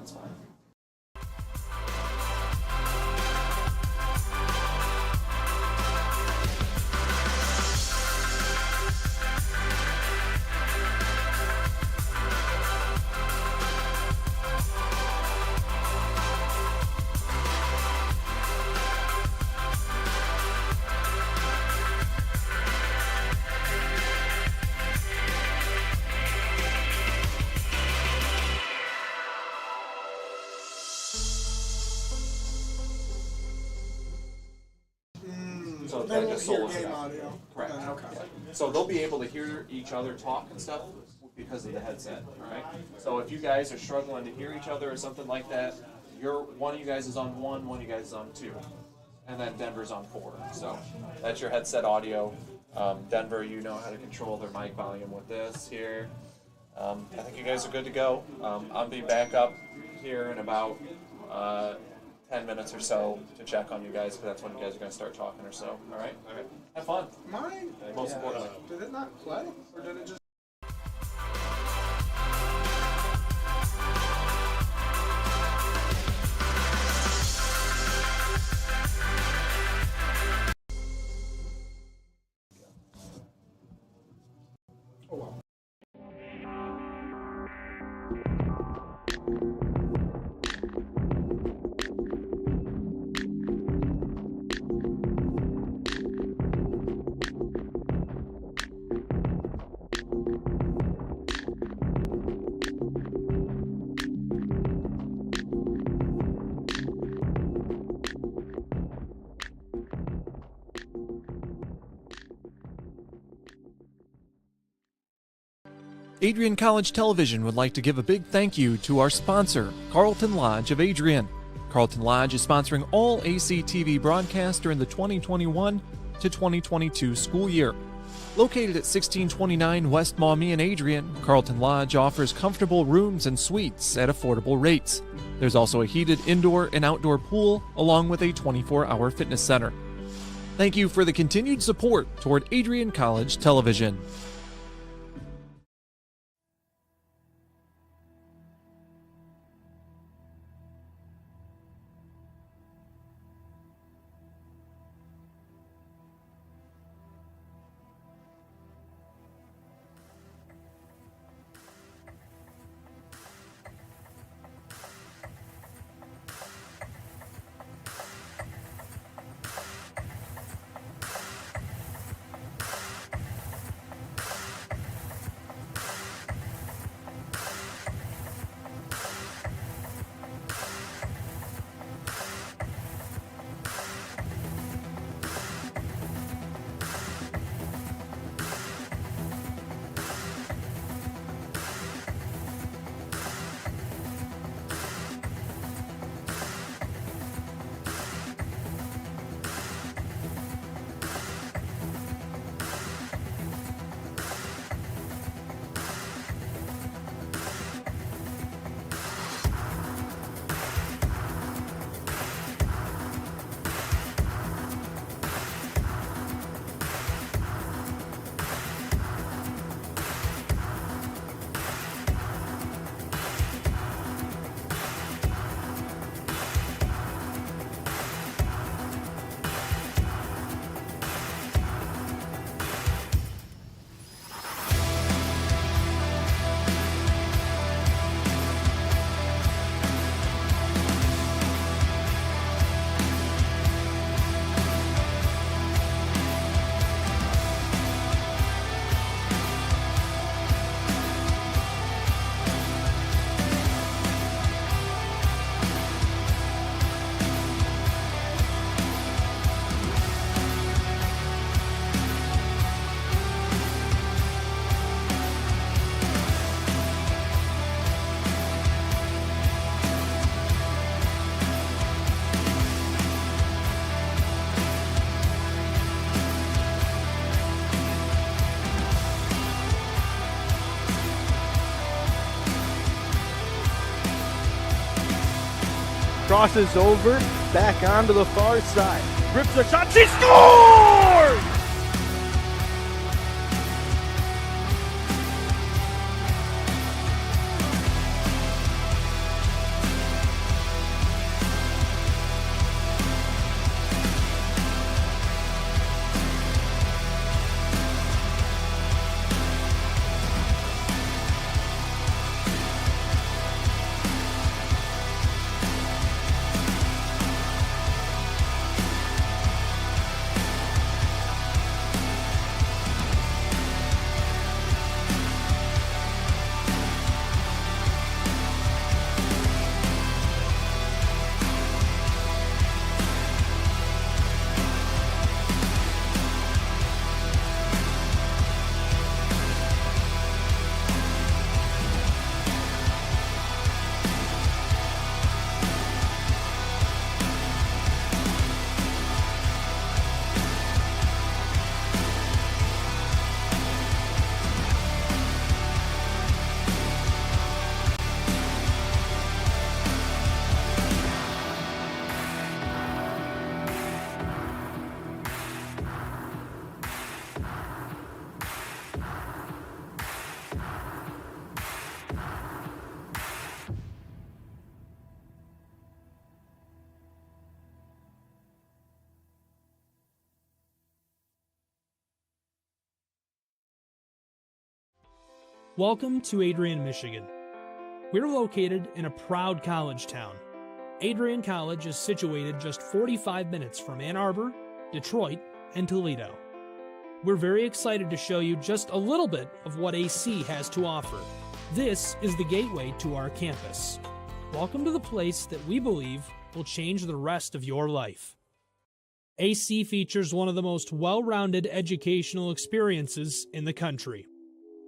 That's fine. So They won't just hear solos game it out. audio. Correct. Okay. Yeah. So they'll be able to hear each other talk and stuff because of the headset. All right. So if you guys are struggling to hear each other or something like that, one of you guys is on one of you guys is on two, and then Denver's on 4. So that's your headset audio. Denver, you know how to control their mic volume with this here. I think you guys are good to go. I'll be back up here in about 10 minutes or so to check on you guys, because that's when you guys are going to start talking or so. All right? All right. Have fun. Mine? Most importantly. Did it not play? Or did it just... Oh, well. Adrian College Television would like to give a big thank you to our sponsor, Carlton Lodge of Adrian. Carlton Lodge is sponsoring all ACTV broadcasts during the 2021 to 2022 school year. Located at 1629 West Maumee in Adrian, Carlton Lodge offers comfortable rooms and suites at affordable rates. There's also a heated indoor and outdoor pool, along with a 24-hour fitness center. Thank you for the continued support toward Adrian College Television. Crosses over, back onto the far side. Rips a shot, she scores! Welcome to Adrian, Michigan. We're located in a proud college town. Adrian College is situated just 45 minutes from Ann Arbor, Detroit, and Toledo. We're very excited to show you just a little bit of what AC has to offer. This is the gateway to our campus. Welcome to the place that we believe will change the rest of your life. AC features one of the most well-rounded educational experiences in the country.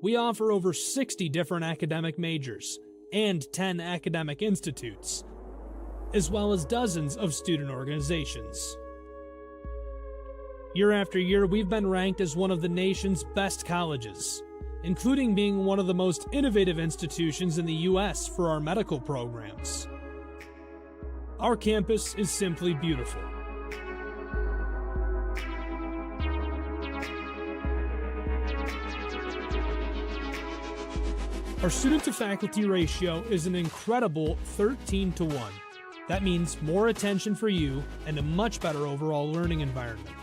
We offer over 60 different academic majors and 10 academic institutes, as well as dozens of student organizations. Year after year, we've been ranked as one of the nation's best colleges, including being one of the most innovative institutions in the U.S. for our medical programs. Our campus is simply beautiful. Our student-to-faculty ratio is an incredible 13-to-1. That means more attention for you and a much better overall learning environment.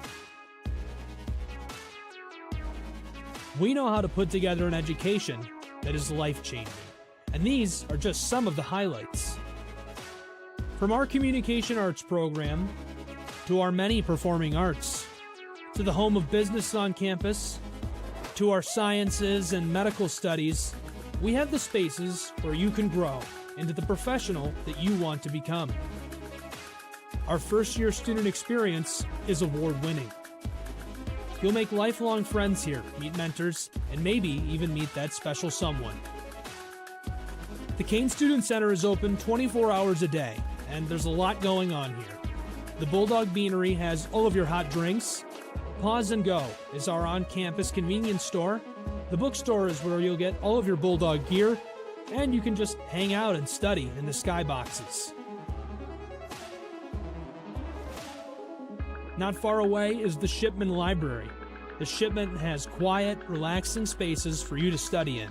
We know how to put together an education that is life-changing, and these are just some of the highlights. From our communication arts program, to our many performing arts, to the home of business on campus, to our sciences and medical studies, we have the spaces where you can grow into the professional that you want to become. Our first-year student experience is award-winning. You'll make lifelong friends here, meet mentors, and maybe even meet that special someone. The Kane Student Center is open 24 hours a day, and there's a lot going on here. The Bulldog Beanery has all of your hot drinks. Pause and Go is our on-campus convenience store. The bookstore is where you'll get all of your Bulldog gear, and you can just hang out and study in the skyboxes. Not far away is the Shipman Library. The Shipman has quiet, relaxing spaces for you to study in.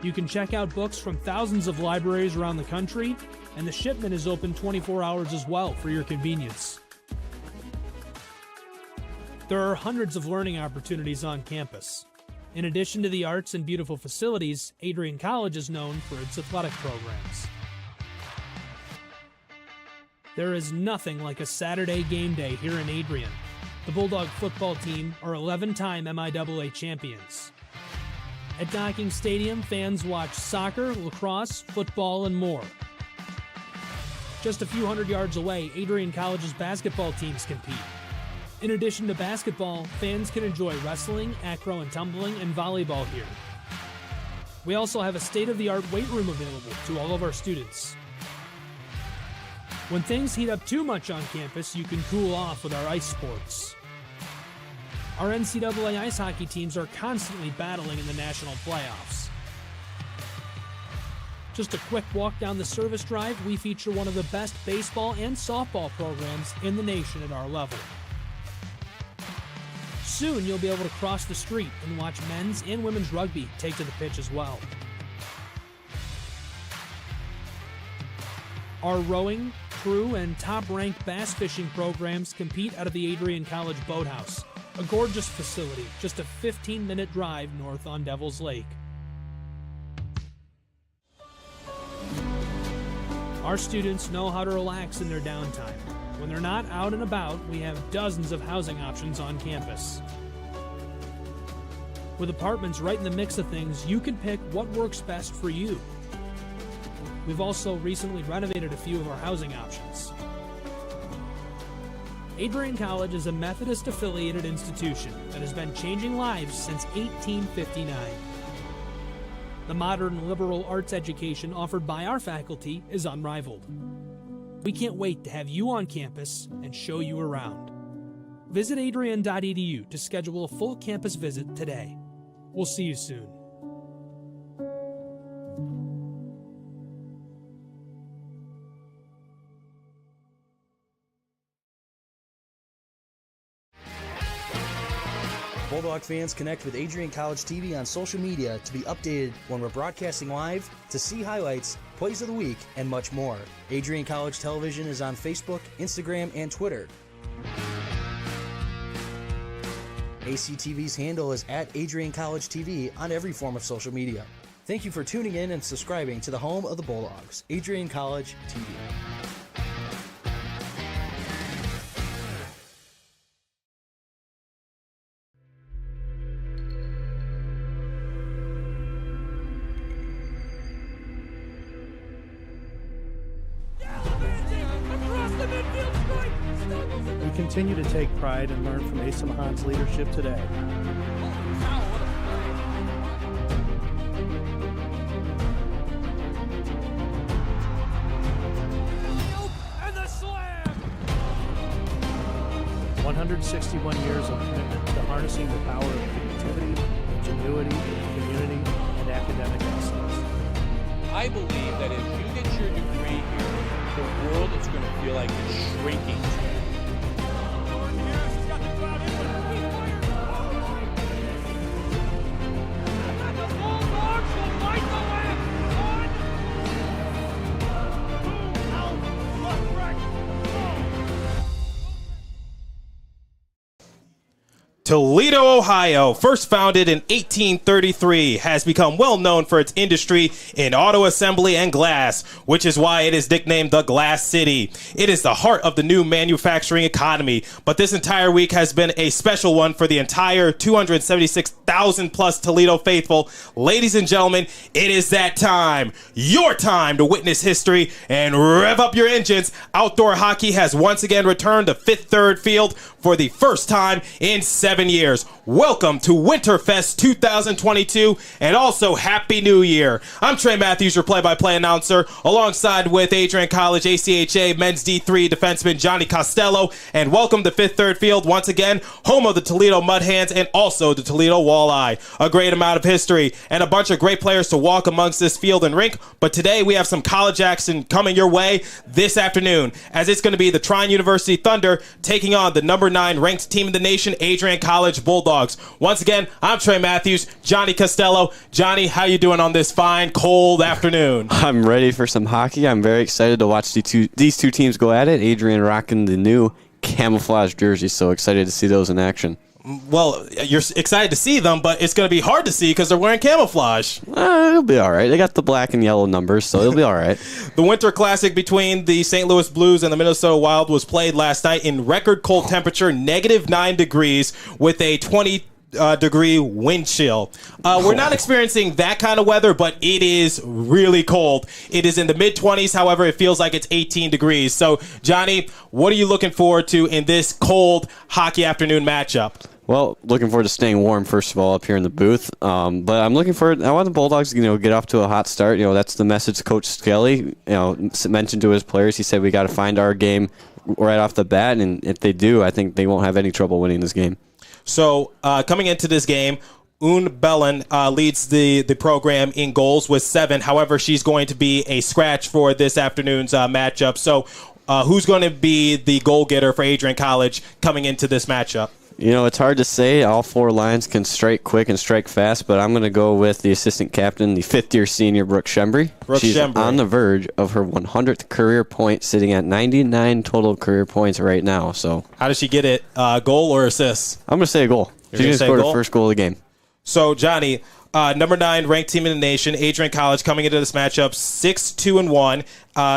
You can check out books from thousands of libraries around the country, and the Shipman is open 24 hours as well for your convenience. There are hundreds of learning opportunities on campus. In addition to the arts and beautiful facilities, Adrian College is known for its athletic programs. There is nothing like a Saturday game day here in Adrian. The Bulldog football team are 11-time MIAA champions. At Docking Stadium, fans watch soccer, lacrosse, football, and more. Just a few hundred yards away, Adrian College's basketball teams compete. In addition to basketball, fans can enjoy wrestling, acro and tumbling, and volleyball here. We also have a state-of-the-art weight room available to all of our students. When things heat up too much on campus, you can cool off with our ice sports. Our NCAA ice hockey teams are constantly battling in the national playoffs. Just a quick walk down the service drive, we feature one of the best baseball and softball programs in the nation at our level. Soon you'll be able to cross the street and watch men's and women's rugby take to the pitch as well. Our rowing, crew, and top-ranked bass fishing programs compete out of the Adrian College Boathouse, a gorgeous facility just a 15-minute drive north on Devil's Lake. Our students know how to relax in their downtime. When they're not out and about, we have dozens of housing options on campus. With apartments right in the mix of things, you can pick what works best for you. We've also recently renovated a few of our housing options. Adrian College is a Methodist-affiliated institution that has been changing lives since 1859. The modern liberal arts education offered by our faculty is unrivaled. We can't wait to have you on campus and show you around. Visit adrian.edu to schedule a full campus visit today. We'll see you soon. Bulldog fans, connect with Adrian College TV on social media to be updated when we're broadcasting live, to see highlights, plays of the week, and much more. Adrian College Television is on Facebook, Instagram, and Twitter. ACTV's handle is at Adrian College TV on every form of social media. Thank you for tuning in and subscribing to the home of the Bulldogs, Adrian College TV. We continue to take pride and learn from Asa Mahan's leadership today. And the slam! 161 years of commitment to harnessing the power of creativity, ingenuity, community, and academic excellence. I believe that if you get your degree here, the world is going to feel like it's shrinking. Toledo, Ohio, first founded in 1833, has become well known for its industry in auto assembly and glass, which is why it is nicknamed the Glass City. It is the heart of the new manufacturing economy, but this entire week has been a special one for the entire 276,000 plus Toledo faithful. Ladies and gentlemen, it is that time, your time to witness history and rev up your engines. Outdoor hockey has once again returned to Fifth Third Field for the first time in 7 years. Welcome to Winterfest 2022, and also Happy New Year. I'm Trine Matthews, your play-by-play announcer, alongside with Adrian College ACHA men's D3 defenseman Johnny Costello, and welcome to Fifth Third Field once again, home of the Toledo Mud Hands and also the Toledo Walleye. A great amount of history and a bunch of great players to walk amongst this field and rink, but today we have some college action coming your way this afternoon, as it's going to be the Trine University Thunder taking on the number 9 ranked team in the nation, Adrian College Bulldogs. Once again, I'm Trey Matthews, Johnny Costello. Johnny, how you doing on this fine, cold afternoon? I'm ready for some hockey. I'm very excited to watch these two teams go at it. Adrian rocking the new camouflage jersey, so excited to see those in action. Well, you're excited to see them, but it's going to be hard to see because they're wearing camouflage. It'll be all right. They got the black and yellow numbers, so it'll be all right. The Winter Classic between the St. Louis Blues and the Minnesota Wild was played last night in record cold temperature, -9 degrees, with a 20-degree wind chill. We're not experiencing that kind of weather, but it is really cold. It is in the mid-20s. However, it feels like it's 18 degrees. So, Johnny, what are you looking forward to in this cold hockey afternoon matchup? Well, looking forward to staying warm, first of all, up here in the booth. But I'm looking forward. I want the Bulldogs to get off to a hot start. That's the message Coach Skelly mentioned to his players. He said we got to find our game right off the bat, and if they do, I think they won't have any trouble winning this game. So coming into this game, Un Bellin leads the program in goals with 7. However, she's going to be a scratch for this afternoon's matchup. So who's going to be the goal getter for Adrian College coming into this matchup? It's hard to say. All 4 lines can strike quick and strike fast, but I'm going to go with the assistant captain, the fifth-year senior, Brooke Shembry. She's on the verge of her 100th career point, sitting at 99 total career points right now. So, how does she get it? Goal or assist? I'm going to say a goal. She's going to score the first goal of the game. So, Johnny, number 9 ranked team in the nation, Adrian College, coming into this matchup 6-2-1.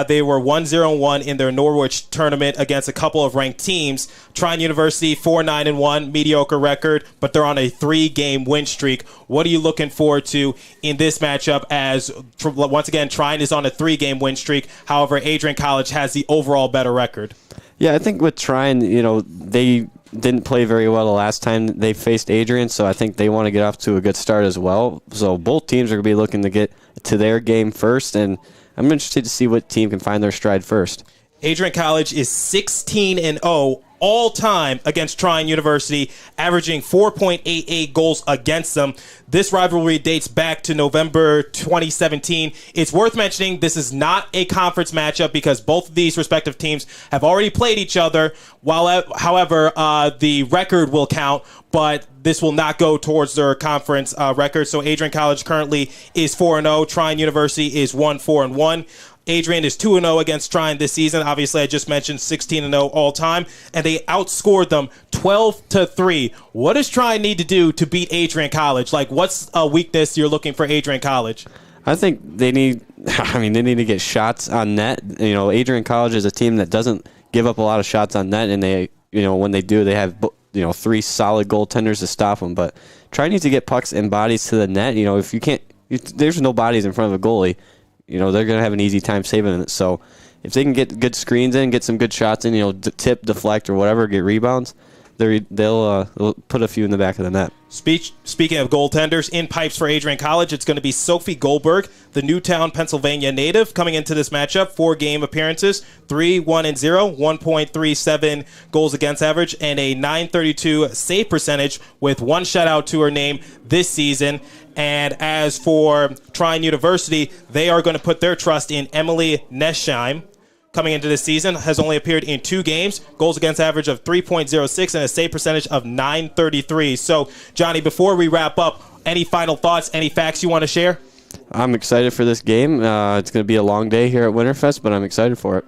They were 1-0-1 in their Norwich tournament against a couple of ranked teams. Trine University 4-9-1, mediocre record, but they're on a 3-game win streak. What are you looking forward to in this matchup? As once again, Trine is on a 3-game win streak. However, Adrian College has the overall better record. Yeah, I think with Trine, they didn't play very well the last time they faced Adrian, so I think they want to get off to a good start as well. So both teams are going to be looking to get to their game first, and I'm interested to see what team can find their stride first. Adrian College is 16-0 all-time against Trine University, averaging 4.88 goals against them. This rivalry dates back to November 2017. It's worth mentioning this is not a conference matchup because both of these respective teams have already played each other. However, the record will count, but this will not go towards their conference record. So Adrian College currently is 4-0. Trine University is 1-4-1. Adrian is 2-0 against Trine this season. Obviously, I just mentioned 16-0 all time, and they outscored them 12-3. What does Trine need to do to beat Adrian College? Like, what's a weakness you're looking for Adrian College? I think they need to get shots on net. You know, Adrian College is a team that doesn't give up a lot of shots on net, and they, you know, when they do, they have, you know, 3 solid goaltenders to stop them. But Trine needs to get pucks and bodies to the net. You know, if you can't, there's no bodies in front of a goalie, you know, they're going to have an easy time saving it. So if they can get good screens in, get some good shots in, you know, tip, deflect, or whatever, get rebounds, they'll put a few in the back of the net. Speaking of goaltenders, in pipes for Adrian College, it's going to be Sophie Goldberg, the Newtown, Pennsylvania native, coming into this matchup. 4 game appearances, 3-1-0, 1.37 goals against average, and a .932 save percentage with 1 shutout to her name this season. And as for Trine University, they are going to put their trust in Emily Nesheim. Coming into this season, has only appeared in 2 games, goals against average of 3.06 and a save percentage of .933. So, Johnny, before we wrap up, any final thoughts, any facts you want to share? I'm excited for this game. It's going to be a long day here at Winterfest, but I'm excited for it.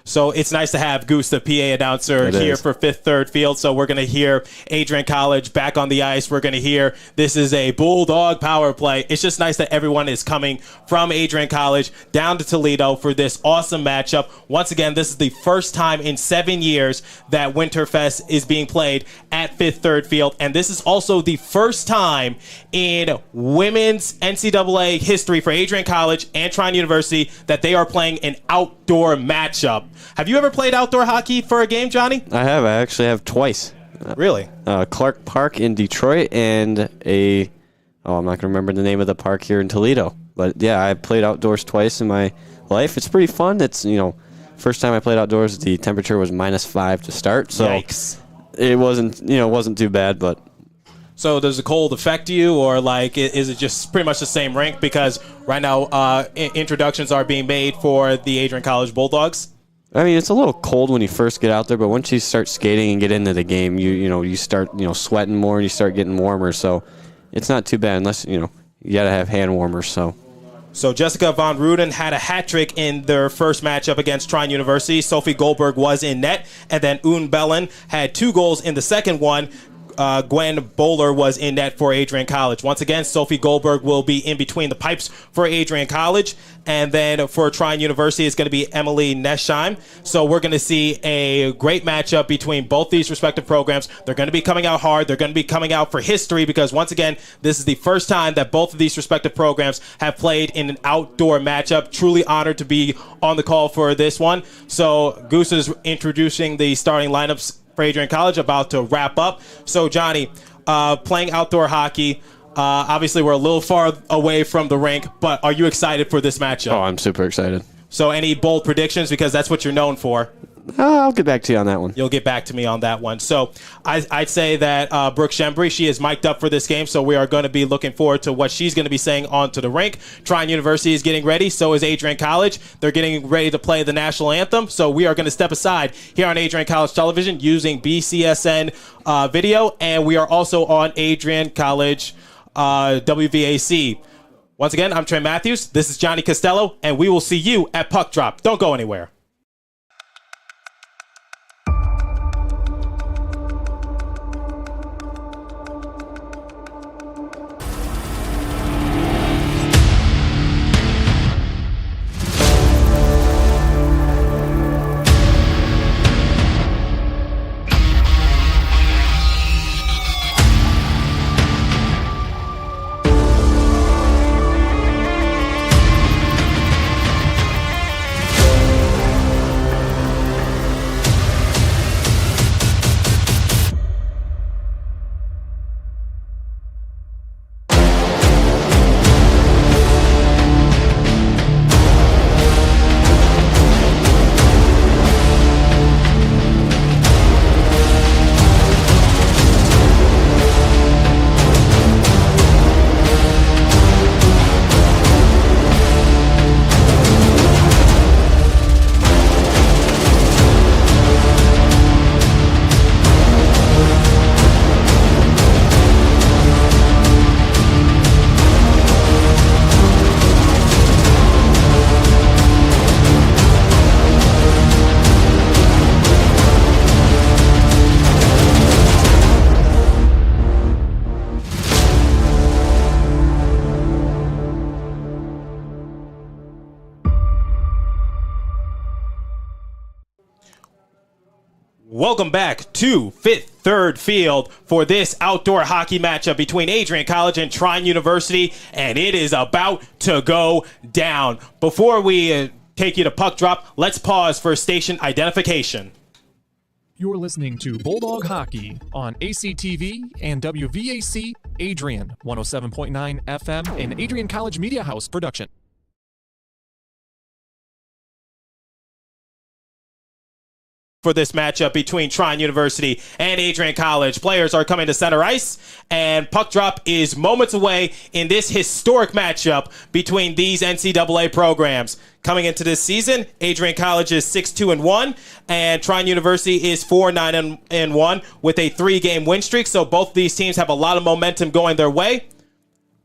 So it's nice to have Goose, the PA announcer, here for Fifth Third Field. So we're going to hear Adrian College back on the ice. We're going to hear this is a Bulldog power play. It's just nice that everyone is coming from Adrian College down to Toledo for this awesome matchup. Once again, this is the first time in 7 years that Winterfest is being played at Fifth Third Field. And this is also the first time in women's NCAA history for Adrian College and Trine University that they are playing an outdoor matchup. Have you ever played outdoor hockey for a game, Johnny? I have. I actually have twice. Really? Clark Park in Detroit and I'm not going to remember the name of the park here in Toledo. But yeah, I played outdoors twice in my life. It's pretty fun. It's, you know, first time I played outdoors, the temperature was -5 to start. So yikes. It wasn't too bad, but. So does the cold affect you, or like is it just pretty much the same rink? Because right now introductions are being made for the Adrian College Bulldogs. I mean, it's a little cold when you first get out there, but once you start skating and get into the game, you start sweating more and you start getting warmer. So it's not too bad unless you gotta have hand warmers. So Jessica Von Ruden had a hat trick in their first matchup against Trine University. Sophie Goldberg was in net, and then Un Bellin had 2 goals in the second one. Gwen Bowler was in net for Adrian College. Once again, Sophie Goldberg will be in between the pipes for Adrian College. And then for Trine University, it's going to be Emily Nesheim. So we're going to see a great matchup between both these respective programs. They're going to be coming out hard. They're going to be coming out for history because, once again, this is the first time that both of these respective programs have played in an outdoor matchup. Truly honored to be on the call for this one. So Goose is introducing the starting lineups for Adrian College, about to wrap up. So, Johnny, playing outdoor hockey, obviously we're a little far away from the rink, but are you excited for this matchup? Oh, I'm super excited. So any bold predictions, because that's what you're known for? I'll get back to you on that one. You'll get back to me on that one. So I'd say that Brooke Shembry, she is mic'd up for this game, so we are going to be looking forward to what she's going to be saying onto the rink. Trine University is getting ready. So is Adrian College. They're getting ready to play the national anthem. So we are going to step aside here on Adrian College Television using BCSN video, and we are also on Adrian College WVAC. Once again, I'm Trey Matthews. This is Johnny Costello, and we will see you at Puck Drop. Don't go anywhere. Welcome back to Fifth Third Field for this outdoor hockey matchup between Adrian College and Trine University, and it is about to go down. Before we take you to puck drop, let's pause for station identification. You're listening to Bulldog Hockey on ACTV and WVAC Adrian 107.9 FM and Adrian College Media House production. For this matchup between Trine University and Adrian College. Players are coming to center ice, and puck drop is moments away in this historic matchup between these NCAA programs. Coming into this season, Adrian College is 6-2-1, and Trine University is 4-9-1 with a 3-game win streak, so both of these teams have a lot of momentum going their way.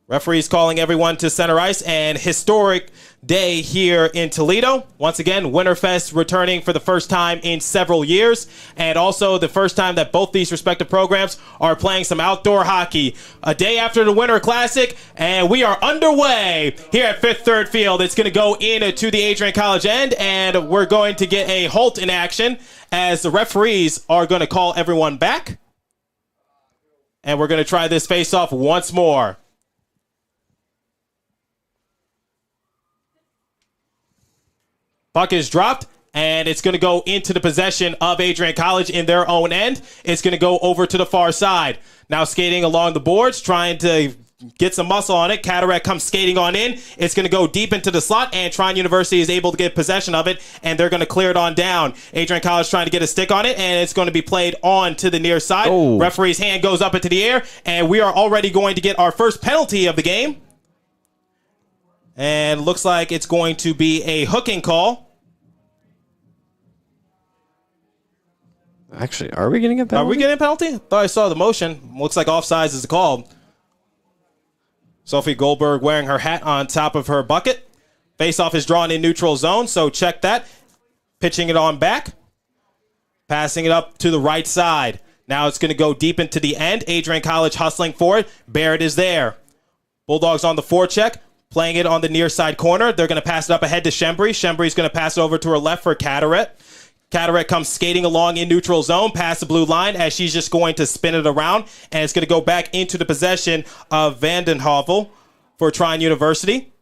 Referees calling everyone to center ice, and historic day here in Toledo. Once again, Winterfest returning for the first time in several years, and also the first time that both these respective programs are playing some outdoor hockey. A day after the Winter Classic, and we are underway here at Fifth Third Field. It's going to go into the Adrian College end, and we're going to get a halt in action as the referees are going to call everyone back. And we're going to try this face-off once more. Puck is dropped, and it's going to go into the possession of Adrian College in their own end. It's going to go over to the far side. Now skating along the boards, trying to get some muscle on it. Cataract comes skating on in. It's going to go deep into the slot, and Trine University is able to get possession of it, and they're going to clear it on down. Adrian College trying to get a stick on it, and it's going to be played on to the near side. Oh. Referee's hand goes up into the air, and we are already going to get our first penalty of the game. And looks like it's going to be a hooking call. Actually, are we getting a penalty? Are we getting a penalty? Thought I saw the motion. Looks like offsides is the call. Sophie Goldberg wearing her hat on top of her bucket. Face-off is drawn in neutral zone, so check that. Pitching it on back. Passing it up to the right side. Now it's going to go deep into the end. Adrian College hustling for it. Barrett is there. Bulldogs on the forecheck. Playing it on the near side corner. They're going to pass it up ahead to Shembri. Shembri's going to pass it over to her left for Cataract. Cataract comes skating along in neutral zone past the blue line as she's just going to spin it around, and it's going to go back into the possession of Vandenhovel for Trine University.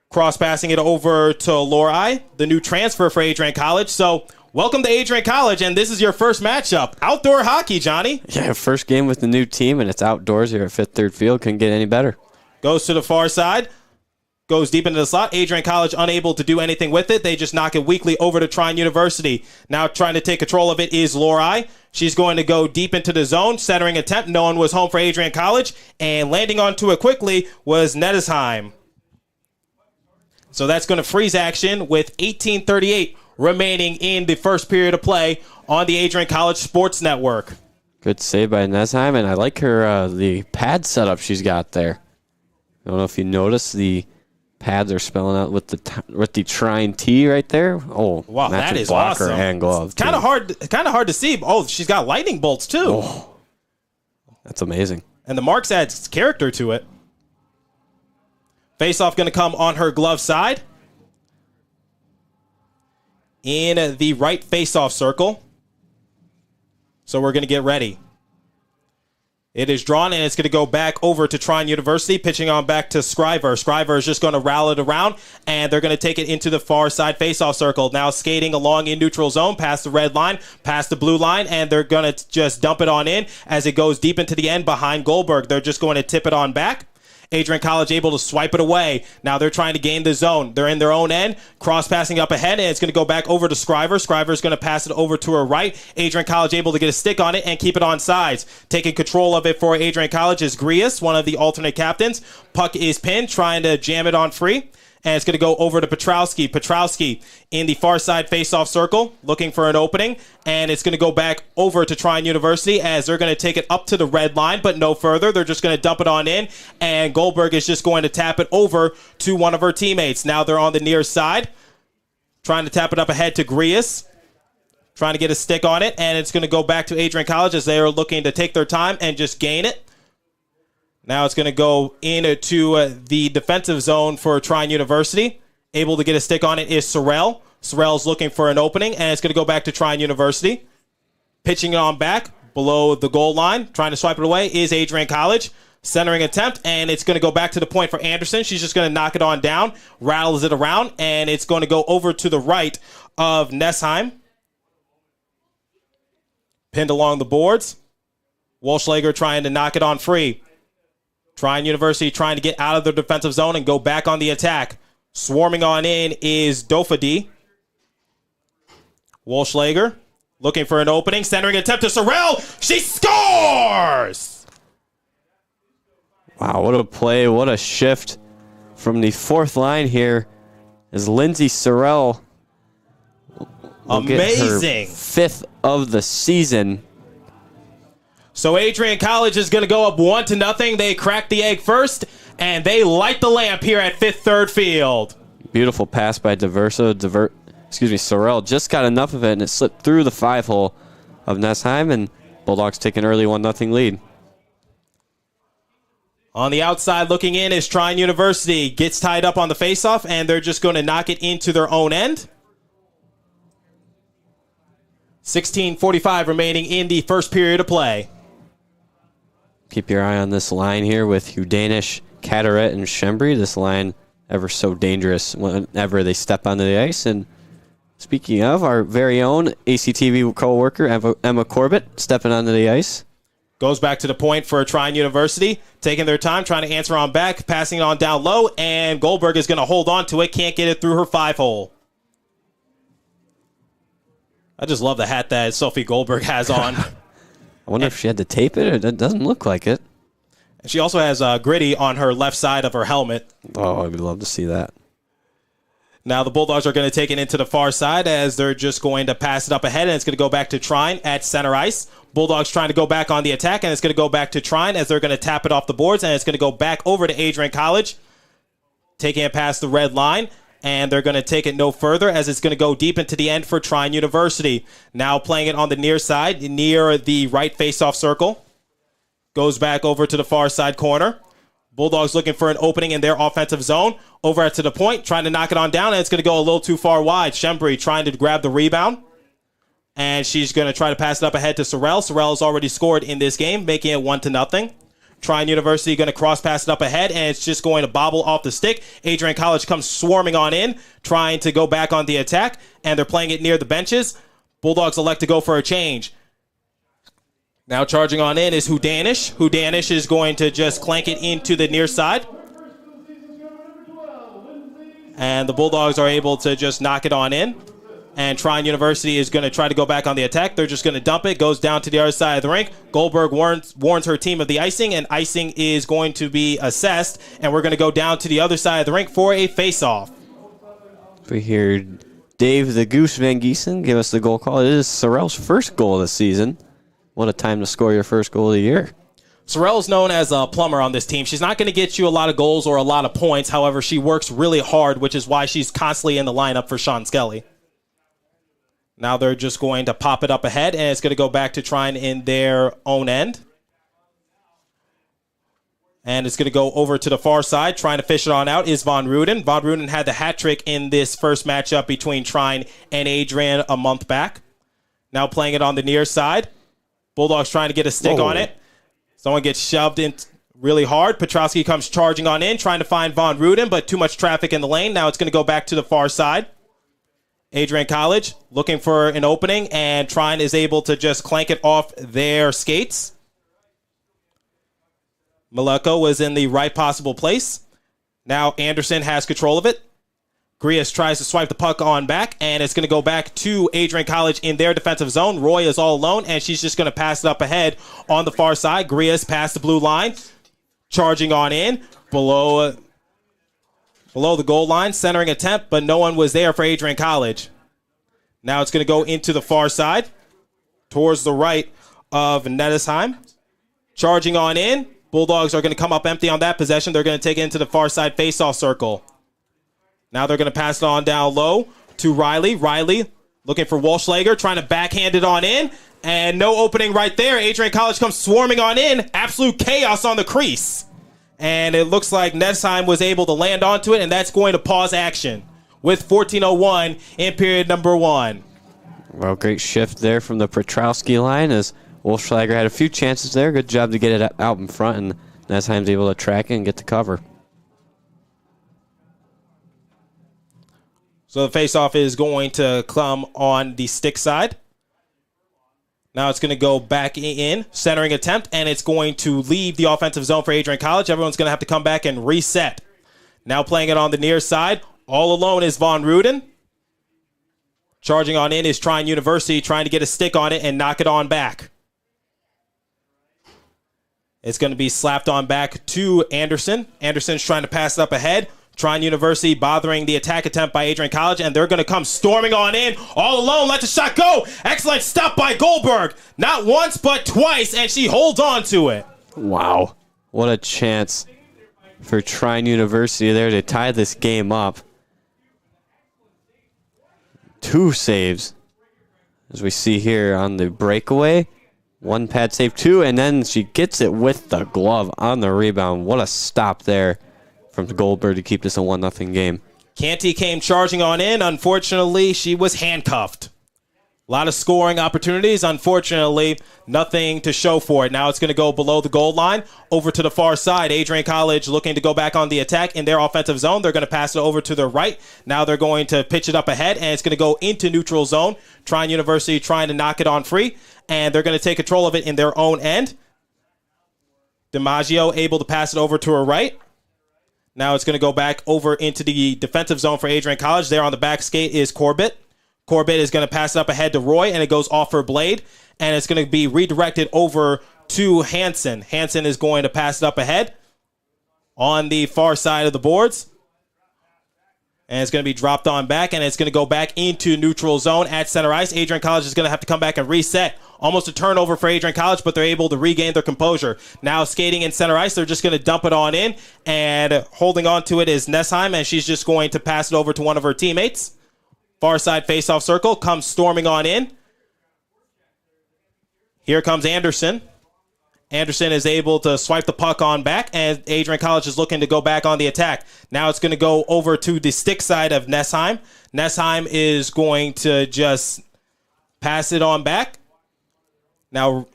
Cross-passing it over to Lori, the new transfer for Adrian College. So welcome to Adrian College, and this is your first matchup. Outdoor hockey, Johnny. Yeah, first game with the new team, and it's outdoors here at Fifth Third Field. Couldn't get any better. Goes to the far side. Goes deep into the slot. Adrian College unable to do anything with it. They just knock it weakly over to Trine University. Now trying to take control of it is Lori. She's going to go deep into the zone. Centering attempt. No one was home for Adrian College. And landing onto it quickly was Nettesheim. So that's going to freeze action with 18:38 remaining in the first period of play on the Adrian College Sports Network. Good save by Nettesheim, and I like her the pad setup she's got there. I don't know if you noticed the pads are spelling out with the Trine T right there. Oh, wow, that is blocker awesome. And glove. Kind of hard to see. Oh, she's got lightning bolts too. Oh, that's amazing. And the marks adds character to it. Face-off going to come on her glove side. In the right face-off circle. So we're going to get ready. It is drawn, and it's going to go back over to Trine University, pitching on back to Scriver. Scriver is just going to rally it around, and they're going to take it into the far side faceoff circle. Now skating along in neutral zone, past the red line, past the blue line, and they're going to just dump it on in as it goes deep into the end behind Goldberg. They're just going to tip it on back. Adrian College able to swipe it away. Now they're trying to gain the zone. They're in their own end. Cross-passing up ahead, and it's going to go back over to Scriver. Scriver's going to pass it over to her right. Adrian College able to get a stick on it and keep it on sides. Taking control of it for Adrian College is Grias, one of the alternate captains. Puck is pinned, trying to jam it on free. And it's going to go over to Petrowski. Petrowski in the far side face-off circle, looking for an opening. And it's going to go back over to Trine University as they're going to take it up to the red line, but no further. They're just going to dump it on in. And Goldberg is just going to tap it over to one of her teammates. Now they're on the near side, trying to tap it up ahead to Grias. Trying to get a stick on it. And it's going to go back to Adrian College as they are looking to take their time and just gain it. Now it's going to go into the defensive zone for Trine University. Able to get a stick on it is Sorrell. Sorrell's looking for an opening, and it's going to go back to Trine University. Pitching it on back below the goal line, trying to swipe it away is Adrian College. Centering attempt, and it's going to go back to the point for Anderson. She's just going to knock it on down, rattles it around, and it's going to go over to the right of Nessheim. Pinned along the boards. Walschlager trying to knock it on free. Trine University trying to get out of the defensive zone and go back on the attack. Swarming on in is Dofady. Walschlager looking for an opening. Centering attempt to Sorrell. She scores! Wow, what a play, what a shift from the fourth line here as Lindsay Sorrell will amazing. Get her 5th of the season. So Adrian College is going to go up 1-0. They crack the egg first, and they light the lamp here at Fifth Third Field. Beautiful pass by Sorrell just got enough of it, and it slipped through the 5-hole of Nessheim, and Bulldogs take an early 1-0 lead. On the outside looking in is Trine University. Gets tied up on the faceoff, and they're just going to knock it into their own end. 16:45 remaining in the first period of play. Keep your eye on this line here with Udanish, Carteret, and Shembri. This line ever so dangerous whenever they step onto the ice. And speaking of, our very own ACTV co-worker, Emma Corbett, stepping onto the ice. Goes back to the point for Trine University, taking their time, trying to answer on back, passing it on down low, and Goldberg is going to hold on to it, can't get it through her 5-hole. I just love the hat that Sophie Goldberg has on. I wonder if she had to tape it. It doesn't look like it. And she also has Gritty on her left side of her helmet. Oh, I would love to see that. Now the Bulldogs are going to take it into the far side as they're just going to pass it up ahead, and it's going to go back to Trine at center ice. Bulldogs trying to go back on the attack, and it's going to go back to Trine as they're going to tap it off the boards, and it's going to go back over to Adrian College, taking it past the red line, and they're going to take it no further as it's going to go deep into the end for Trine University. Now playing it on the near side, near the right face-off circle. Goes back over to the far side corner. Bulldogs looking for an opening in their offensive zone. Over to the point, trying to knock it on down, and it's going to go a little too far wide. Shembri trying to grab the rebound. And she's going to try to pass it up ahead to Sorrell. Sorrell has already scored in this game, making it 1-0. Trine University going to cross pass it up ahead, and it's just going to bobble off the stick. Adrian College comes swarming on in, trying to go back on the attack, and they're playing it near the benches. Bulldogs elect to go for a change. Now charging on in is Hudanish. Hudanish is going to just clank it into the near side. And the Bulldogs are able to just knock it on in. And Trine University is going to try to go back on the attack. They're just going to dump it. Goes down to the other side of the rink. Goldberg warns her team of the icing, and icing is going to be assessed. And we're going to go down to the other side of the rink for a face-off. We hear Dave the Goose Van Giesen give us the goal call. It is Sorrell's first goal of the season. What a time to score your first goal of the year. Sorrell's known as a plumber on this team. She's not going to get you a lot of goals or a lot of points. However, she works really hard, which is why she's constantly in the lineup for Sean Skelly. Now they're just going to pop it up ahead, and it's going to go back to Trine in their own end. And it's going to go over to the far side. Trying to fish it on out is Von Ruden. Von Ruden had the hat trick in this first matchup between Trine and Adrian a month back. Now playing it on the near side. Bulldogs trying to get a stick on it. Someone gets shoved in really hard. Petrowski comes charging on in, trying to find Von Ruden, but too much traffic in the lane. Now it's going to go back to the far side. Adrian College looking for an opening, and Trine is able to just clank it off their skates. Maleko was in the right possible place. Now Anderson has control of it. Grias tries to swipe the puck on back, and it's going to go back to Adrian College in their defensive zone. Roy is all alone, and she's just going to pass it up ahead on the far side. Grias past the blue line, charging on in, below the goal line, centering attempt, but no one was there for Adrian College. Now it's going to go into the far side, towards the right of Nettesheim. Charging on in. Bulldogs are going to come up empty on that possession. They're going to take it into the far side face-off circle. Now they're going to pass it on down low to Riley. Riley looking for Walschlager, trying to backhand it on in, and no opening right there. Adrian College comes swarming on in. Absolute chaos on the crease. And it looks like Nettesheim was able to land onto it, and that's going to pause action. with 14:01 in period number 1. Well, great shift there from the Petrowski line as Wolfschlager had a few chances there. Good job to get it out in front, and Nesheim's able to track it and get the cover. So the faceoff is going to come on the stick side. Now it's going to go back in, centering attempt, and it's going to leave the offensive zone for Adrian College. Everyone's going to have to come back and reset. Now playing it on the near side. All alone is Von Ruden. Charging on in is Trine University, trying to get a stick on it and knock it on back. It's going to be slapped on back to Anderson. Anderson's trying to pass it up ahead. Trine University bothering the attack attempt by Adrian College, and they're going to come storming on in. All alone, let the shot go. Excellent stop by Goldberg. Not once, but twice, and she holds on to it. Wow. What a chance for Trine University there to tie this game up. 2 saves, as we see here on the breakaway. 1 pad save, 2, and then she gets it with the glove on the rebound. What a stop there from Goldberg to keep this a 1-0 game. Canty came charging on in. Unfortunately, she was handcuffed. A lot of scoring opportunities. Unfortunately, nothing to show for it. Now it's going to go below the goal line, over to the far side. Adrian College looking to go back on the attack in their offensive zone. They're going to pass it over to the right. Now they're going to pitch it up ahead, and it's going to go into neutral zone. Trine University trying to knock it on free, and they're going to take control of it in their own end. DiMaggio able to pass it over to her right. Now it's going to go back over into the defensive zone for Adrian College. There on the back skate is Corbett. Corbett is going to pass it up ahead to Roy, and it goes off her blade, and it's going to be redirected over to Hansen. Hansen is going to pass it up ahead on the far side of the boards, and it's going to be dropped on back, and it's going to go back into neutral zone at center ice. Adrian College is going to have to come back and reset. Almost a turnover for Adrian College, but they're able to regain their composure. Now skating in center ice, they're just going to dump it on in, and holding on to it is Nesheim, and she's just going to pass it over to one of her teammates. Far side faceoff circle, comes storming on in. Here comes Anderson. Anderson is able to swipe the puck on back, and Adrian College is looking to go back on the attack. Now it's going to go over to the stick side of Nesheim. Nesheim is going to just pass it on back. Now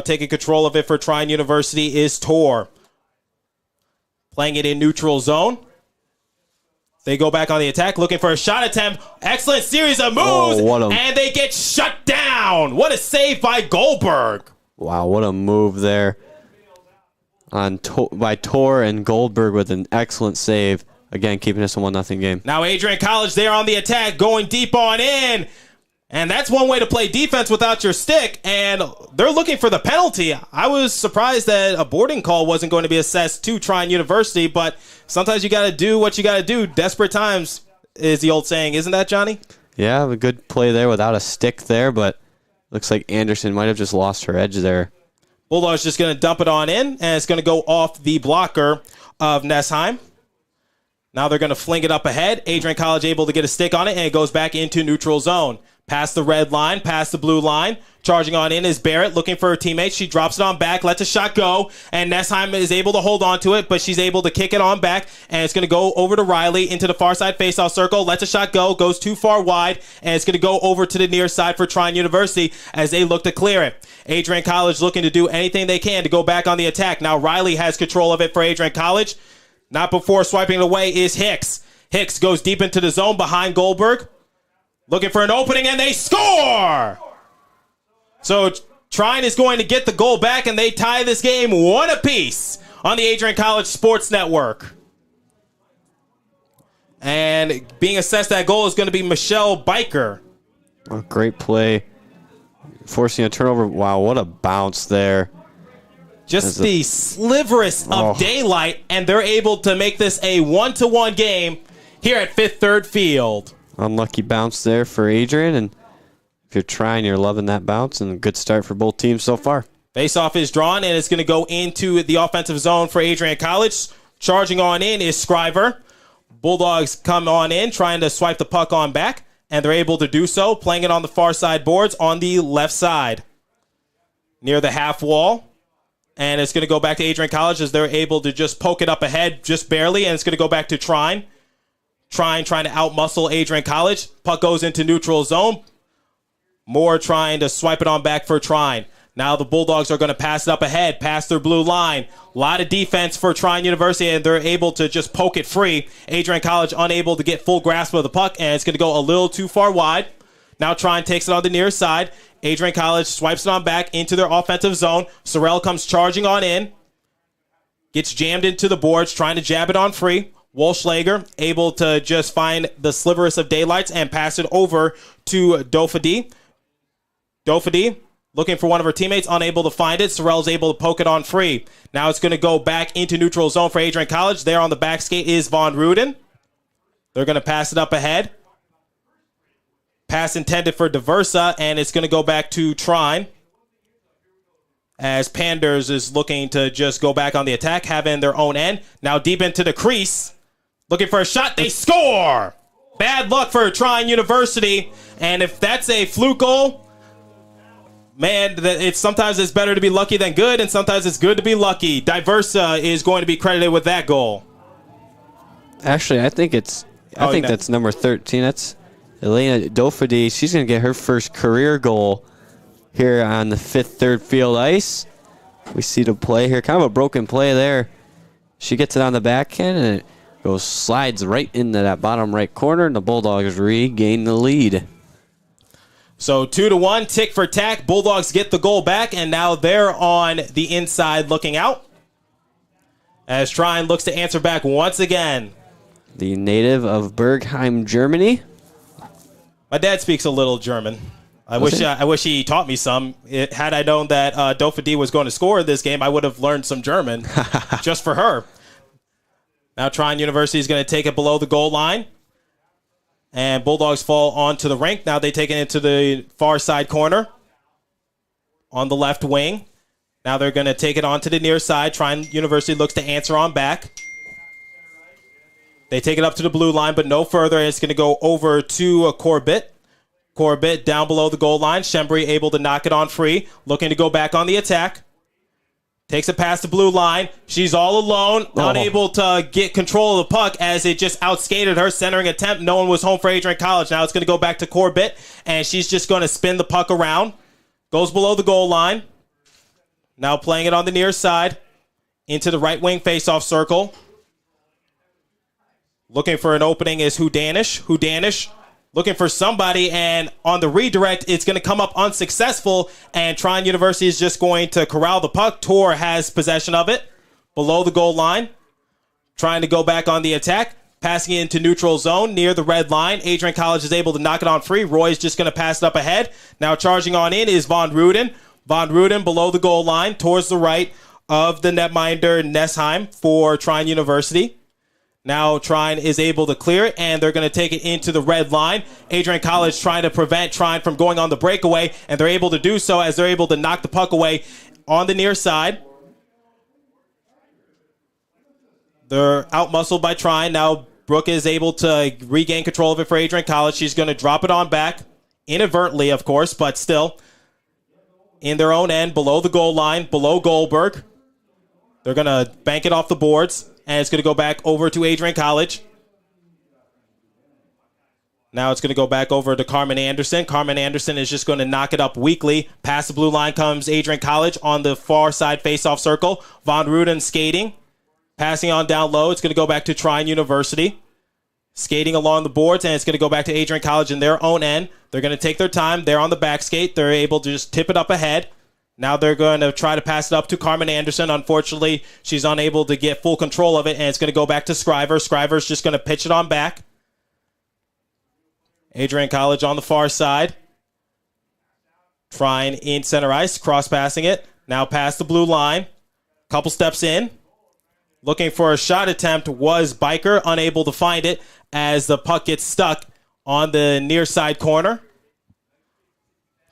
taking control of it for Trine University is Tor. Playing it in neutral zone. They go back on the attack, looking for a shot attempt. Excellent series of moves, and they get shut down. What a save by Goldberg. Wow, what a move there by Tor, and Goldberg with an excellent save. Again, keeping us a 1-0 game. Now Adrian College there on the attack, going deep on in. And that's one way to play defense without your stick, and they're looking for the penalty. I was surprised that a boarding call wasn't going to be assessed to Trine University, but sometimes you got to do what you got to do. Desperate times is the old saying, isn't that, Johnny? Yeah, a good play there without a stick there, but looks like Anderson might have just lost her edge there. Bulldogs just going to dump it on in, and it's going to go off the blocker of Nesheim. Now they're going to fling it up ahead. Adrian College able to get a stick on it, and it goes back into neutral zone. Past the red line, past the blue line. Charging on in is Barrett, looking for her teammate. She drops it on back, lets a shot go, and Nesheim is able to hold on to it, but she's able to kick it on back, and it's going to go over to Riley into the far side faceoff circle, lets a shot go, goes too far wide, and it's going to go over to the near side for Trine University as they look to clear it. Adrian College looking to do anything they can to go back on the attack. Now Riley has control of it for Adrian College. Not before swiping it away is Hicks. Hicks goes deep into the zone behind Goldberg. Looking for an opening, and they score! So Trine is going to get the goal back, and they tie this game 1 apiece on the Adrian College Sports Network. And being assessed that goal is going to be Michelle Biker. Oh, great play. Forcing a turnover. Wow, what a bounce there. Just the sliverest of daylight, and they're able to make this a 1-1 game here at Fifth Third Field. Unlucky bounce there for Adrian, and if you're trying, you're loving that bounce, and a good start for both teams so far. Faceoff is drawn, and it's going to go into the offensive zone for Adrian College. Charging on in is Scriver. Bulldogs come on in, trying to swipe the puck on back, and they're able to do so, playing it on the far side boards on the left side. Near the half wall, and it's going to go back to Adrian College as they're able to just poke it up ahead just barely, and it's going to go back to Trine. Trine trying to outmuscle Adrian College. Puck goes into neutral zone. Moore trying to swipe it on back for Trine. Now the Bulldogs are going to pass it up ahead, past their blue line. A lot of defense for Trine University, and they're able to just poke it free. Adrian College unable to get full grasp of the puck, and it's going to go a little too far wide. Now Trine takes it on the near side. Adrian College swipes it on back into their offensive zone. Sorrell comes charging on in. Gets jammed into the boards, trying to jab it on free. Walschlager able to just find the sliverest of daylights and pass it over to Dofady. Dofady looking for one of her teammates, unable to find it. Sorrell's able to poke it on free. Now it's going to go back into neutral zone for Adrian College. There on the back skate is Von Ruden. They're going to pass it up ahead. Pass intended for Diversa, and it's going to go back to Trine. As Panders is looking to just go back on the attack, having their own end. Now deep into the crease. Looking for a shot. They score! Bad luck for Trine University. And if that's a fluke goal, man, sometimes it's better to be lucky than good, and sometimes it's good to be lucky. Diversa is going to be credited with that goal. Actually, I think that's number 13. That's Elena Dofady. She's going to get her first career goal here on the fifth third field ice. We see the play here. Kind of a broken play there. She gets it on the backhand, and it slides right into that bottom right corner, and the Bulldogs regain the lead. So 2-1, tick for tack. Bulldogs get the goal back, and now they're on the inside looking out. As Trine looks to answer back once again. The native of Bergheim, Germany. My dad speaks a little German. I wish he taught me some. Had I known that Dofady was going to score this game, I would have learned some German just for her. Now Trine University is going to take it below the goal line. And Bulldogs fall onto the rink. Now they take it into the far side corner on the left wing. Now they're going to take it onto the near side. Trine University looks to answer on back. They take it up to the blue line, but no further. It's going to go over to Corbett. Corbett down below the goal line. Shembry able to knock it on free. Looking to go back on the attack. Takes it past the blue line. She's all alone, unable to get control of the puck as it just outskated her. Centering attempt. No one was home for Adrian College. Now it's going to go back to Corbett, and she's just going to spin the puck around. Goes below the goal line. Now playing it on the near side into the right wing faceoff circle. Looking for an opening is Hudanish. Hudanish looking for somebody, and on the redirect, it's going to come up unsuccessful, and Trine University is just going to corral the puck. Tor has possession of it below the goal line, trying to go back on the attack, passing it into neutral zone near the red line. Adrian College is able to knock it on free. Roy's just going to pass it up ahead. Now charging on in is Von Ruden. Von Ruden below the goal line towards the right of the netminder Nessheim for Trine University. Now Trine is able to clear it, and they're going to take it into the red line. Adrian College trying to prevent Trine from going on the breakaway, and they're able to do so as they're able to knock the puck away on the near side. They're outmuscled by Trine. Now Brooke is able to regain control of it for Adrian College. She's going to drop it on back, inadvertently, of course, but still in their own end, below the goal line, below Goldberg. They're going to bank it off the boards. And it's going to go back over to Adrian College. Now it's going to go back over to Carmen Anderson. Carmen Anderson is just going to knock it up weakly. Past the blue line comes Adrian College on the far side faceoff circle. Von Ruden skating. Passing on down low. It's going to go back to Trine University. Skating along the boards, and it's going to go back to Adrian College in their own end. They're going to take their time. They're on the back skate. They're able to just tip it up ahead. Now they're going to try to pass it up to Carmen Anderson. Unfortunately, she's unable to get full control of it, and it's going to go back to Scriver. Scriver's just going to pitch it on back. Adrian College on the far side. Trine in center ice, cross-passing it. Now past the blue line. Couple steps in. Looking for a shot attempt was Biker, unable to find it as the puck gets stuck on the near side corner.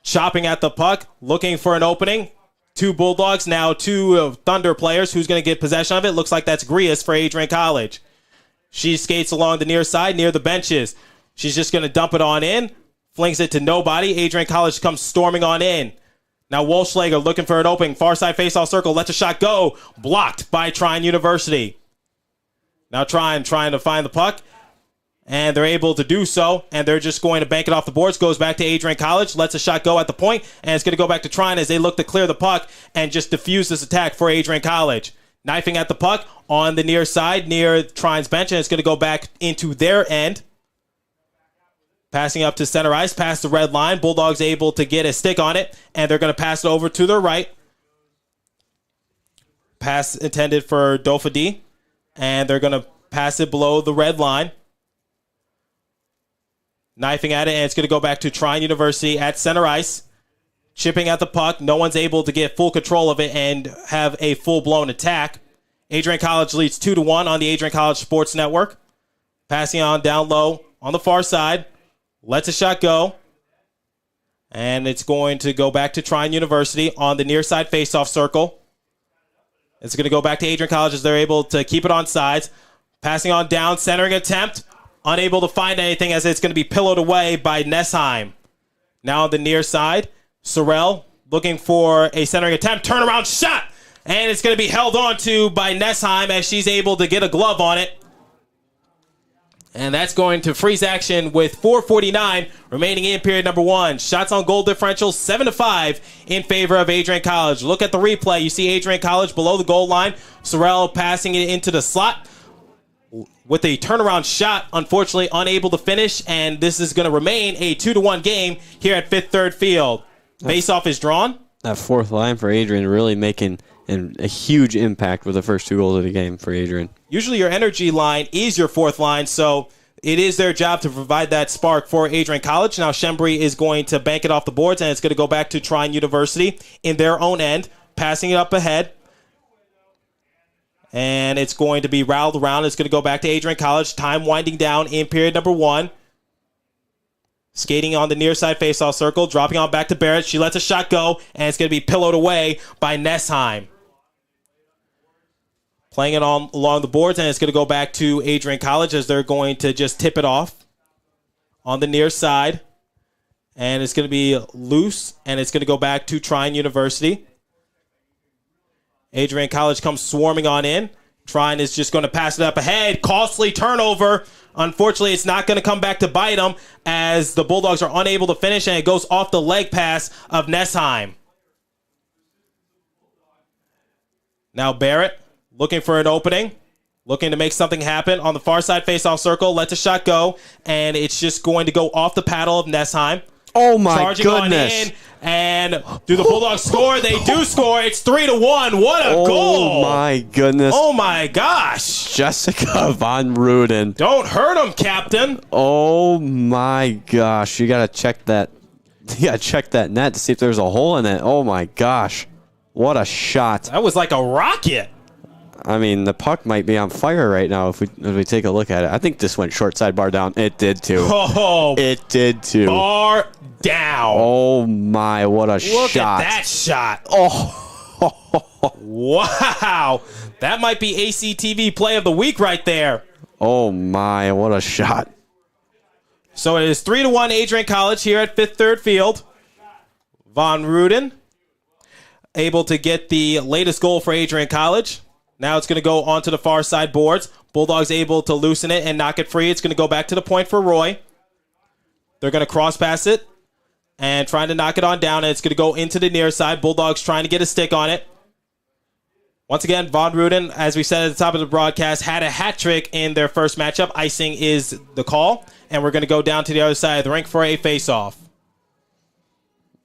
Chopping at the puck, looking for an opening. Two Bulldogs, now two Thunder players. Who's going to get possession of it? Looks like that's Grias for Adrian College. She skates along the near side, near the benches. She's just going to dump it on in. Flings it to nobody. Adrian College comes storming on in. Now Walschlager looking for an opening. Far side faceoff circle. Lets a shot go. Blocked by Trine University. Now Trine trying to find the puck. and they're able to do so, and they're just going to bank it off the boards. Goes back to Adrian College, lets a shot go at the point, and it's going to go back to Trine as they look to clear the puck and just diffuse this attack for Adrian College. Knifing at the puck on the near side, near Trine's bench, and it's going to go back into their end. Passing up to center ice, past the red line. Bulldogs able to get a stick on it, and they're going to pass it over to their right. Pass intended for Dofadi, and they're going to pass it below the red line. Knifing at it, and it's going to go back to Trine University at center ice. Chipping at the puck. No one's able to get full control of it and have a full-blown attack. Adrian College leads 2-1 on the Adrian College Sports Network. Passing on down low on the far side. Lets a shot go. And it's going to go back to Trine University on the near side faceoff circle. It's going to go back to Adrian College as they're able to keep it on sides. Passing on down, centering attempt. Unable to find anything as it's going to be pillowed away by Nessheim. Now on the near side, Sorrell looking for a centering attempt. Turnaround shot. And it's going to be held on to by Nessheim as she's able to get a glove on it. And that's going to freeze action with 4:49 remaining in period number 1. Shots on goal differential 7-5 in favor of Adrian College. Look at the replay. You see Adrian College below the goal line. Sorrell passing it into the slot with a turnaround shot, unfortunately unable to finish, and this is going to remain a 2-1 game here at Fifth Third Field. Face-off is drawn. That fourth line for Adrian really making a huge impact with the first 2 goals of the game for Adrian. Usually your energy line is your fourth line, so it is their job to provide that spark for Adrian College. Now Shembri is going to bank it off the boards, and it's going to go back to Trine University in their own end, passing it up ahead. And it's going to be rattled around. It's going to go back to Adrian College. Time winding down in period number 1. Skating on the near side faceoff circle. Dropping on back to Barrett. She lets a shot go. And it's going to be pillowed away by Nessheim. Playing it on along the boards. And it's going to go back to Adrian College as they're going to just tip it off on the near side. And it's going to be loose. And it's going to go back to Trine University. Adrian College comes swarming on in. Trine is just going to pass it up ahead. Costly turnover. Unfortunately, it's not going to come back to bite them as the Bulldogs are unable to finish, and it goes off the leg pass of Nessheim. Now Barrett looking for an opening. Looking to make something happen on the far side faceoff circle. Lets a shot go, and it's just going to go off the paddle of Nessheim. Oh, my Charging goodness. on in, and do the Bulldogs score? They do score. It's 3-1. What a goal. Oh, my goodness. Oh, my gosh. Jessica Von Ruden. Don't hurt him, Captain. Oh, my gosh. You got to check that. You got to check that net to see if there's a hole in it. Oh, my gosh. What a shot. That was like a rocket. I mean, the puck might be on fire right now if we take a look at it. I think this went short side bar down. It did too. Oh, it did too. Bar down. Oh my, what a shot. Look at that shot. Oh. Wow. That might be ACTV play of the week right there. Oh my, what a shot. So it is 3-1 Adrian College here at Fifth Third Field. Von Ruden able to get the latest goal for Adrian College. Now it's going to go onto the far side boards. Bulldogs able to loosen it and knock it free. It's going to go back to the point for Roy. They're going to cross pass it and trying to knock it on down, and it's going to go into the near side. Bulldogs trying to get a stick on it. Once again, Von Ruden, as we said at the top of the broadcast, had a hat trick in their first matchup. Icing is the call, and we're going to go down to the other side of the rink for a face-off.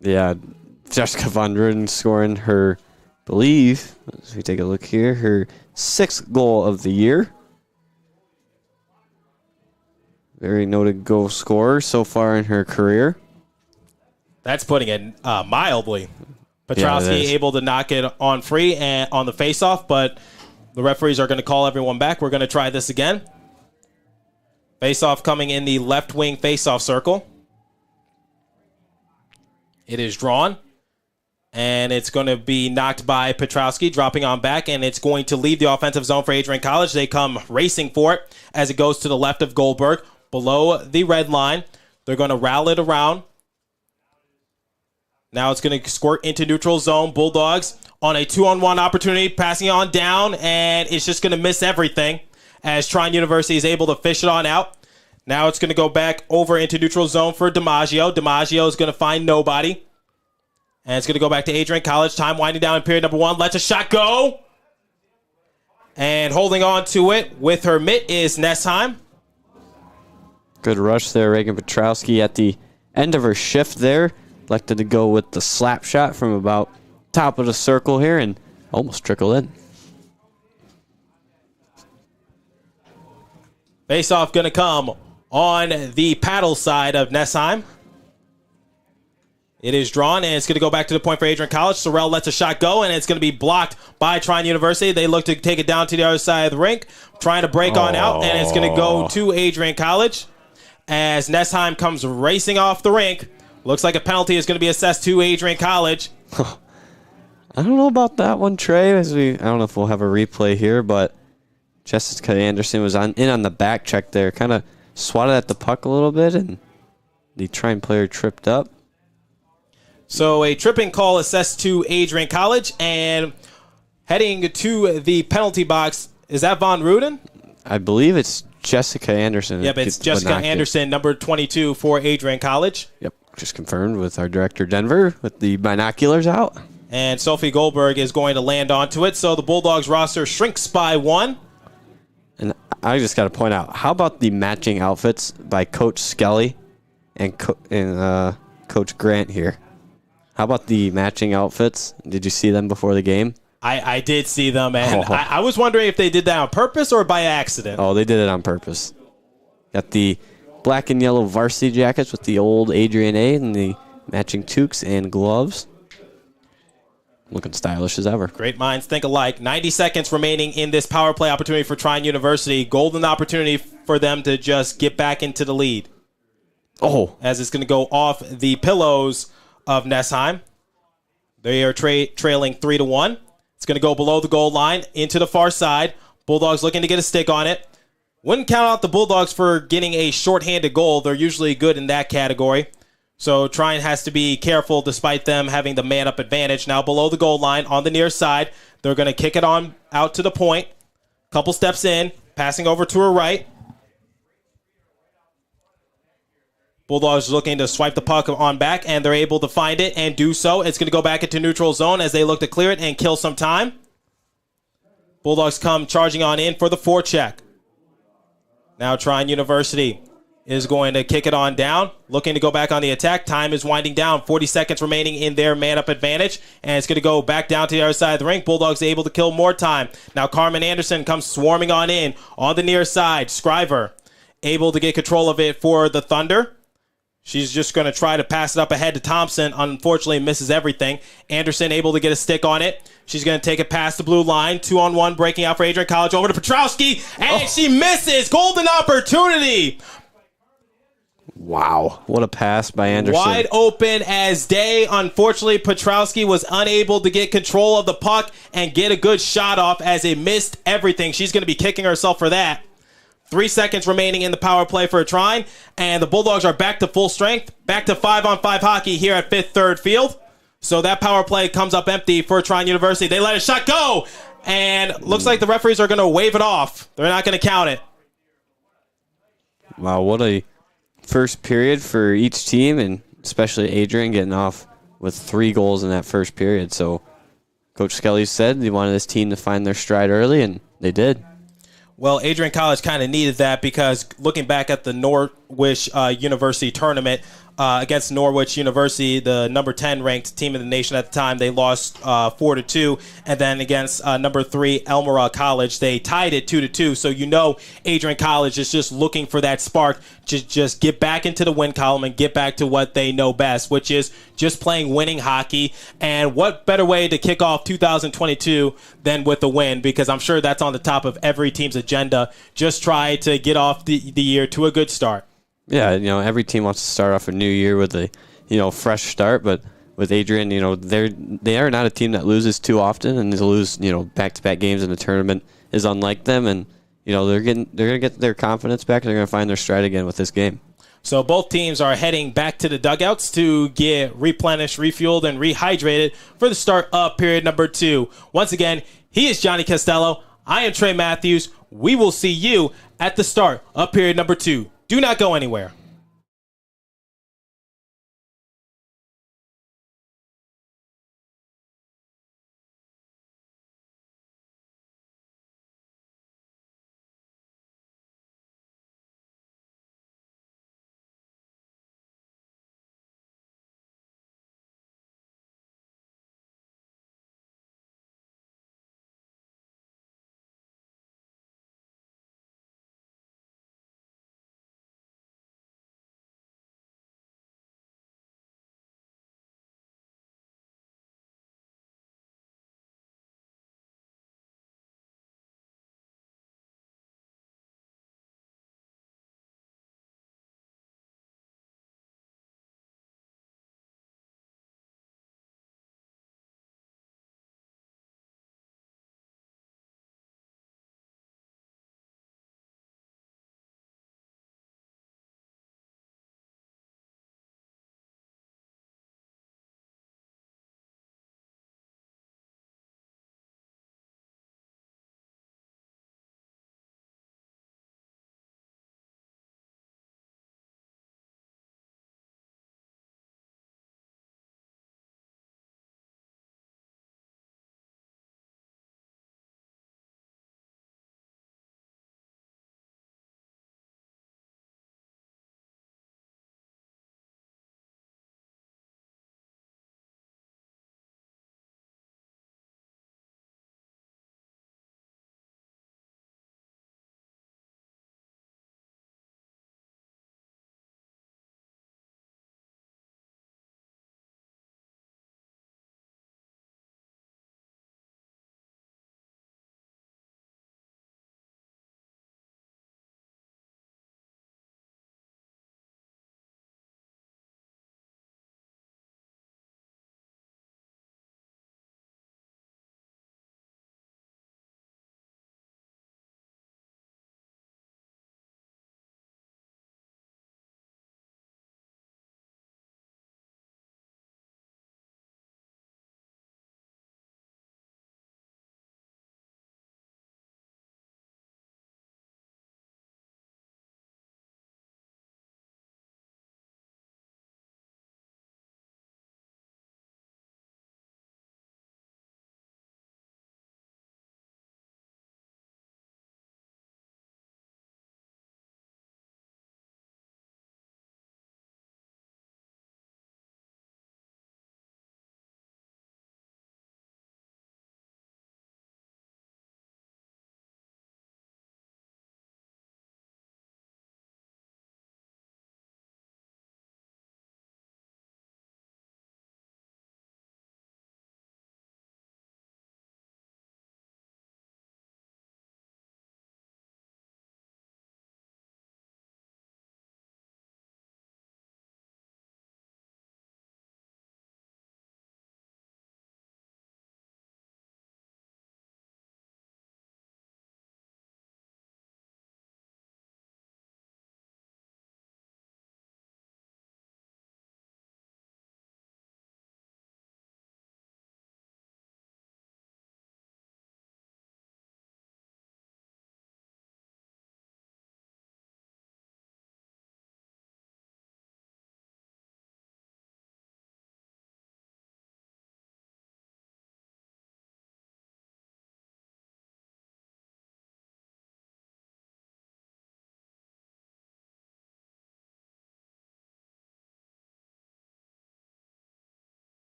Yeah, Jessica Von Ruden scoring her, believe, as we take a look here, her 6th goal of the year. Very noted goal scorer so far in her career. That's putting it mildly. Petrowski able to knock it on free and on the faceoff, but the referees are going to call everyone back. We're going to try this again. Faceoff coming in the left wing faceoff circle. It is drawn, and it's going to be knocked by Petrowski, dropping on back, and it's going to leave the offensive zone for Adrian College. They come racing for it as it goes to the left of Goldberg, below the red line. They're going to rattle it around. Now it's going to squirt into neutral zone. Bulldogs on a 2-on-1 opportunity, passing on down, and it's just going to miss everything as Trine University is able to fish it on out. Now it's going to go back over into neutral zone for DiMaggio. DiMaggio is going to find nobody. And it's going to go back to Adrian College. Time winding down in period number 1. Lets a shot go. And holding on to it with her mitt is Nessheim. Good rush there, Reagan Petrowski at the end of her shift there. Elected to go with the slap shot from about top of the circle here and almost trickled in. Face-off going to come on the paddle side of Nessheim. It is drawn, and it's going to go back to the point for Adrian College. Sorrell lets a shot go, and it's going to be blocked by Trine University. They look to take it down to the other side of the rink, trying to break on out, and it's going to go to Adrian College as Nessheim comes racing off the rink. Looks like a penalty is going to be assessed to Adrian College. I don't know about that one, Trey. I don't know if we'll have a replay here, but Jessica Anderson was in on the back check there, kind of swatted at the puck a little bit, and the Trine player tripped up. So a tripping call assessed to Adrian College, and heading to the penalty box, is that Von Ruden? I believe it's Jessica Anderson. Yep, it's Jessica Anderson, number 22 for Adrian College. Yep, just confirmed with our director, Denver, with the binoculars out. And Sophie Goldberg is going to land onto it, so the Bulldogs roster shrinks by 1. And I just got to point out, how about the matching outfits by Coach Skelly and Coach Grant here? How about the matching outfits? Did you see them before the game? I did see them, and I was wondering if they did that on purpose or by accident. Oh, they did it on purpose. Got the black and yellow varsity jackets with the old Adrian A and the matching toques and gloves. Looking stylish as ever. Great minds think alike. 90 seconds remaining in this power play opportunity for Trine University. Golden opportunity for them to just get back into the lead. Oh. As it's going to go off the pillows of Nessheim. They are trailing 3-1. It's going to go below the goal line into the far side. Bulldogs looking to get a stick on it. Wouldn't count out the Bulldogs for getting a shorthanded goal. They're usually good in that category. So Trine has to be careful despite them having the man-up advantage. Now below the goal line on the near side, they're going to kick it on out to the point. Couple steps in, passing over to her right. Bulldogs looking to swipe the puck on back, and they're able to find it and do so. It's going to go back into neutral zone as they look to clear it and kill some time. Bulldogs come charging on in for the forecheck. Now Trine University is going to kick it on down, looking to go back on the attack. Time is winding down. 40 seconds remaining in their man-up advantage, and it's going to go back down to the other side of the rink. Bulldogs able to kill more time. Now Carmen Anderson comes swarming on in on the near side. Scriver able to get control of it for the Thunder. She's just going to try to pass it up ahead to Thompson. Unfortunately, misses everything. Anderson able to get a stick on it. She's going to take it past the blue line. 2-on-1 breaking out for Adrian College. Over to Petrowski, and she misses. Golden opportunity. Wow. What a pass by Anderson. Wide open as day. Unfortunately, Petrowski was unable to get control of the puck and get a good shot off as it missed everything. She's going to be kicking herself for that. 3 seconds remaining in the power play for a Trine, and the Bulldogs are back to full strength, back to 5-on-5 hockey here at Fifth Third Field. So that power play comes up empty for Trine University. They let a shot go, and looks like the referees are going to wave it off. They're not going to count it. Wow, what a first period for each team, and especially Adrian getting off with 3 goals in that first period. So Coach Skelly said he wanted his team to find their stride early, and they did. Well, Adrian College kind of needed that because looking back at the Norwich University tournament against Norwich University, the number 10 ranked team in the nation at the time, they lost 4-2. And then against number 3 Elmira College, they tied it 2-2. So you know Adrian College is just looking for that spark to just get back into the win column and get back to what they know best, which is just playing winning hockey. And what better way to kick off 2022 than with a win, because I'm sure that's on the top of every team's agenda. Just try to get off the year to a good start. Yeah, every team wants to start off a new year with a, fresh start, but with Adrian, they are not a team that loses too often, and to lose, back-to-back games in the tournament is unlike them, and they're going to get their confidence back, and they're going to find their stride again with this game. So both teams are heading back to the dugouts to get replenished, refueled, and rehydrated for the start of period number 2. Once again, he is Johnny Costello. I am Trey Matthews. We will see you at the start of period number 2. Do not go anywhere.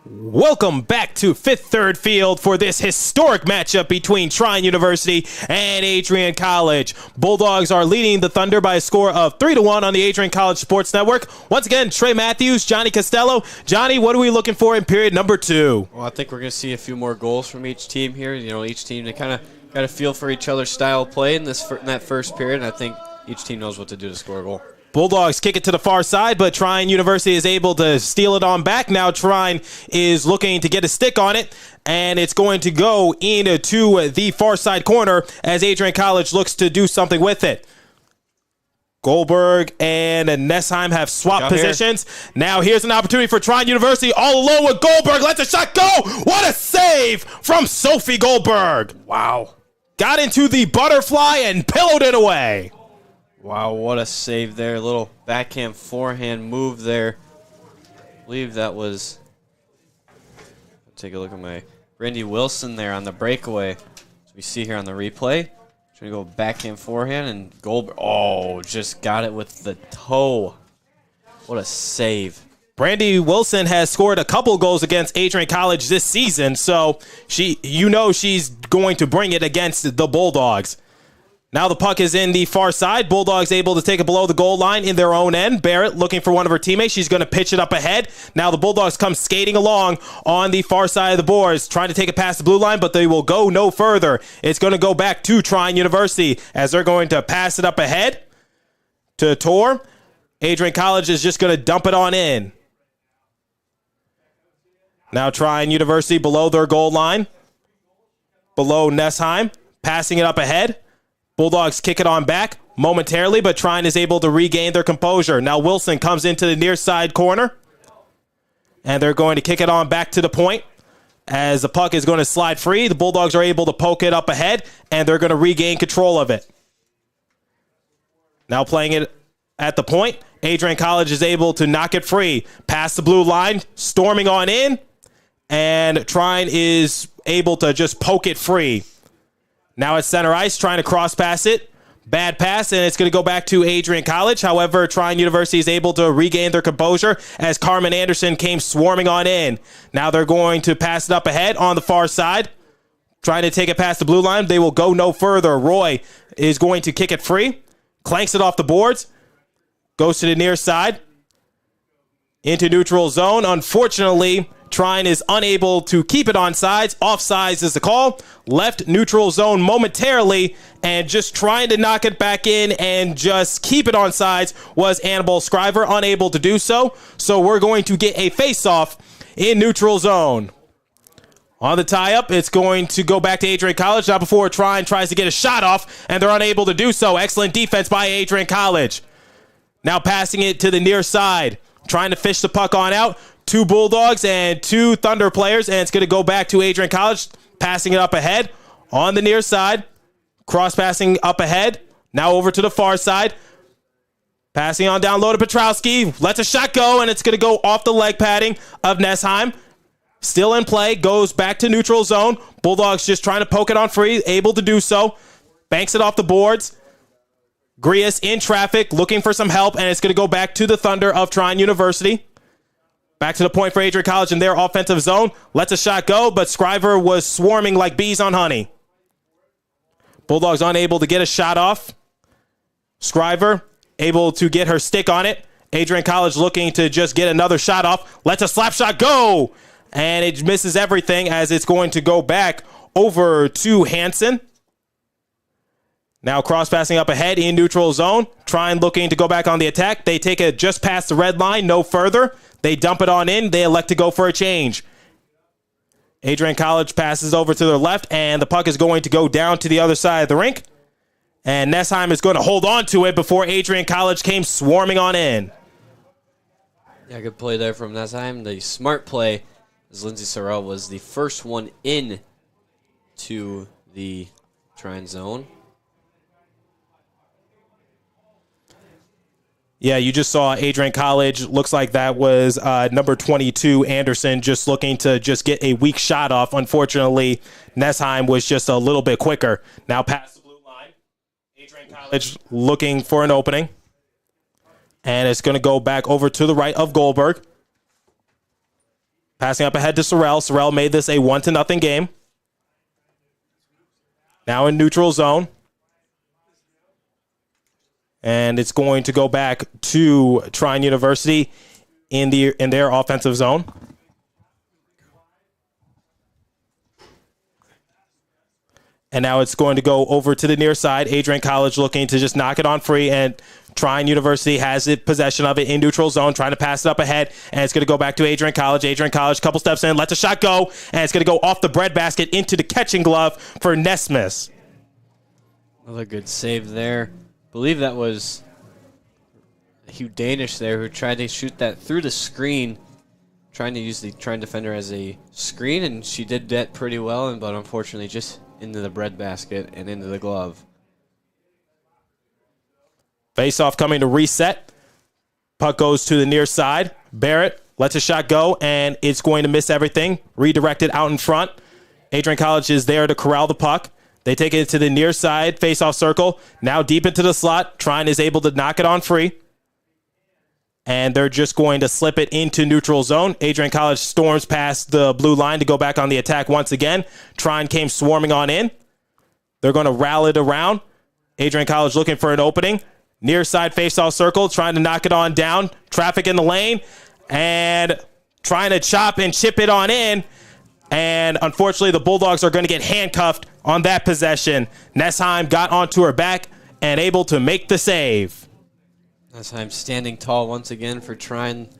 Welcome back to Fifth Third Field for this historic matchup between Trine University and Adrian College. Bulldogs are leading the Thunder by a score of 3-1 on the Adrian College Sports Network. Once again, Trey Matthews, Johnny Costello. Johnny, what are we looking for in period number 2? Well, I think we're going to see a few more goals from each team here. You know, each team, they kind of got a feel for each other's style of play in that first period, and I think each team knows what to do to score a goal. Bulldogs kick it to the far side, but Trine University is able to steal it on back. Now Trine is looking to get a stick on it, and it's going to go into the far side corner as Adrian College looks to do something with it. Goldberg and Nessheim have swapped positions. Now here's an opportunity for Trine University all alone with Goldberg. Lets a shot go. What a save from Sophie Goldberg. Wow. Got into the butterfly and pillowed it away. Wow, what a save there. A little backhand, forehand move there. I believe that was, take a look at my Brandy Wilson there on the breakaway. As we see here on the replay. Trying to go backhand, forehand, and Goldberg, just got it with the toe. What a save. Brandy Wilson has scored a couple goals against Adrian College this season, so she's going to bring it against the Bulldogs. Now the puck is in the far side. Bulldogs able to take it below the goal line in their own end. Barrett looking for one of her teammates. She's going to pitch it up ahead. Now the Bulldogs come skating along on the far side of the boards, trying to take it past the blue line, but they will go no further. It's going to go back to Trine University as they're going to pass it up ahead to Tor. Adrian College is just going to dump it on in. Now Trine University below their goal line, below Nessheim, passing it up ahead. Bulldogs kick it on back momentarily, but Trine is able to regain their composure. Now Wilson comes into the near side corner, and they're going to kick it on back to the point. As the puck is going to slide free, the Bulldogs are able to poke it up ahead, and they're going to regain control of it. Now playing it at the point, Adrian College is able to knock it free. Past the blue line, storming on in, and Trine is able to just poke it free. Now it's center ice, trying to cross pass it. Bad pass, and it's going to go back to Adrian College. However, Trine University is able to regain their composure as Carmen Anderson came swarming on in. Now they're going to pass it up ahead on the far side, trying to take it past the blue line. They will go no further. Roy is going to kick it free, clanks it off the boards, goes to the near side, into neutral zone. Unfortunately, Trine is unable to keep it on sides. Offsides is the call. Left neutral zone momentarily, and just trying to knock it back in and just keep it on sides was Annabelle Scriver, unable to do so. So we're going to get a face-off in neutral zone. On the tie-up, it's going to go back to Adrian College. Now before Trine tries to get a shot off, and they're unable to do so. Excellent defense by Adrian College. Now passing it to the near side, trying to fish the puck on out. 2 Bulldogs and 2 Thunder players, and it's going to go back to Adrian College, passing it up ahead on the near side, cross-passing up ahead, now over to the far side, passing on down low to Petrowski, lets a shot go, and it's going to go off the leg padding of Nessheim. Still in play, goes back to neutral zone. Bulldogs just trying to poke it on free, able to do so, banks it off the boards. Grias in traffic, looking for some help, and it's going to go back to the Thunder of Trine University. Back to the point for Adrian College in their offensive zone. Lets a shot go, but Scriver was swarming like bees on honey. Bulldogs unable to get a shot off. Scriver able to get her stick on it. Adrian College looking to just get another shot off. Lets a slap shot go, and it misses everything as it's going to go back over to Hansen. Now cross-passing up ahead in neutral zone. Trine looking to go back on the attack. They take it just past the red line, no further. They dump it on in. They elect to go for a change. Adrian College passes over to their left, and the puck is going to go down to the other side of the rink. And Nessheim is going to hold on to it before Adrian College came swarming on in. Yeah, good play there from Nessheim. The smart play, as Lindsay Sorrell was the first one in to the Trine zone. Yeah, you just saw Adrian College. Looks like that was number 22, Anderson, just looking to just get a weak shot off. Unfortunately, Nessheim was just a little bit quicker. Now past the blue line. Adrian College looking for an opening. And it's going to go back over to the right of Goldberg. Passing up ahead to Sorrell. Sorrell made this a 1-0 game. Now in neutral zone. And it's going to go back to Trine University in their offensive zone. And now it's going to go over to the near side. Adrian College looking to just knock it on free, and Trine University has it, possession of it in neutral zone, trying to pass it up ahead, and it's going to go back to Adrian College. Adrian College, couple steps in, lets a shot go, and it's going to go off the breadbasket into the catching glove for Nesmith. Another good save there. I believe that was Hugh Danish there who tried to shoot that through the screen, trying to use the Trine defender as a screen, and she did that pretty well, but unfortunately just into the breadbasket and into the glove. Face-off coming to reset. Puck goes to the near side. Barrett lets a shot go, and it's going to miss everything. Redirected out in front. Adrian College is there to corral the puck. They take it to the near side, face-off circle. Now deep into the slot. Trine is able to knock it on free. And they're just going to slip it into neutral zone. Adrian College storms past the blue line to go back on the attack once again. Trine came swarming on in. They're going to rally it around. Adrian College looking for an opening. Near side face-off circle, trying to knock it on down. Traffic in the lane. And trying to chop and chip it on in. And unfortunately, the Bulldogs are going to get handcuffed on that possession. Nesheim got onto her back and able to make the save. Nesheim standing tall once again for Trine.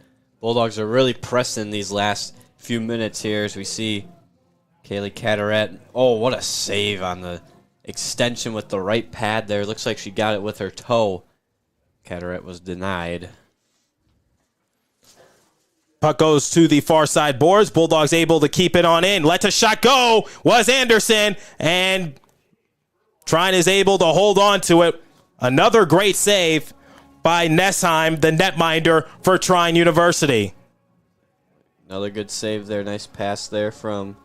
Bulldogs are really pressing these last few minutes here as we see Kaylee Carteret. Oh, what a save on the extension with the right pad there. Looks like she got it with her toe. Carteret was denied. Puck goes to the far side boards. Bulldogs able to keep it on in. Let a shot go. Was Anderson. And Trine is able to hold on to it. Another great save by Nesheim, the netminder for Trine University. Another good save there. Nice pass there from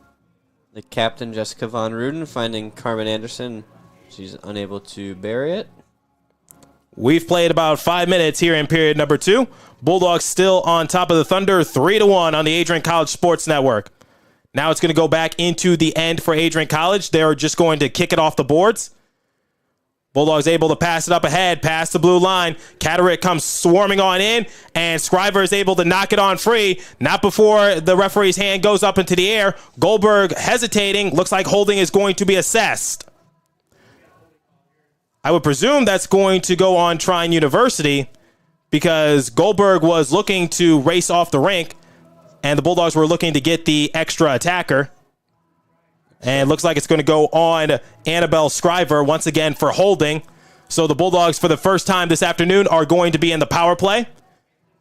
the captain, Jessica Von Ruden, finding Carmen Anderson. She's unable to bury it. We've played about 5 minutes here in period number 2. Bulldogs still on top of the Thunder, 3-1 on the Adrian College Sports Network. Now it's going to go back into the end for Adrian College. They're just going to kick it off the boards. Bulldogs able to pass it up ahead, past the blue line. Carteret comes swarming on in, and Scriver is able to knock it on free. Not before the referee's hand goes up into the air. Goldberg hesitating. Looks like holding is going to be assessed. I would presume that's going to go on Trine University because Goldberg was looking to race off the rink, and the Bulldogs were looking to get the extra attacker. And it looks like it's going to go on Annabelle Scriver once again for holding. So the Bulldogs, for the first time this afternoon, are going to be in the power play.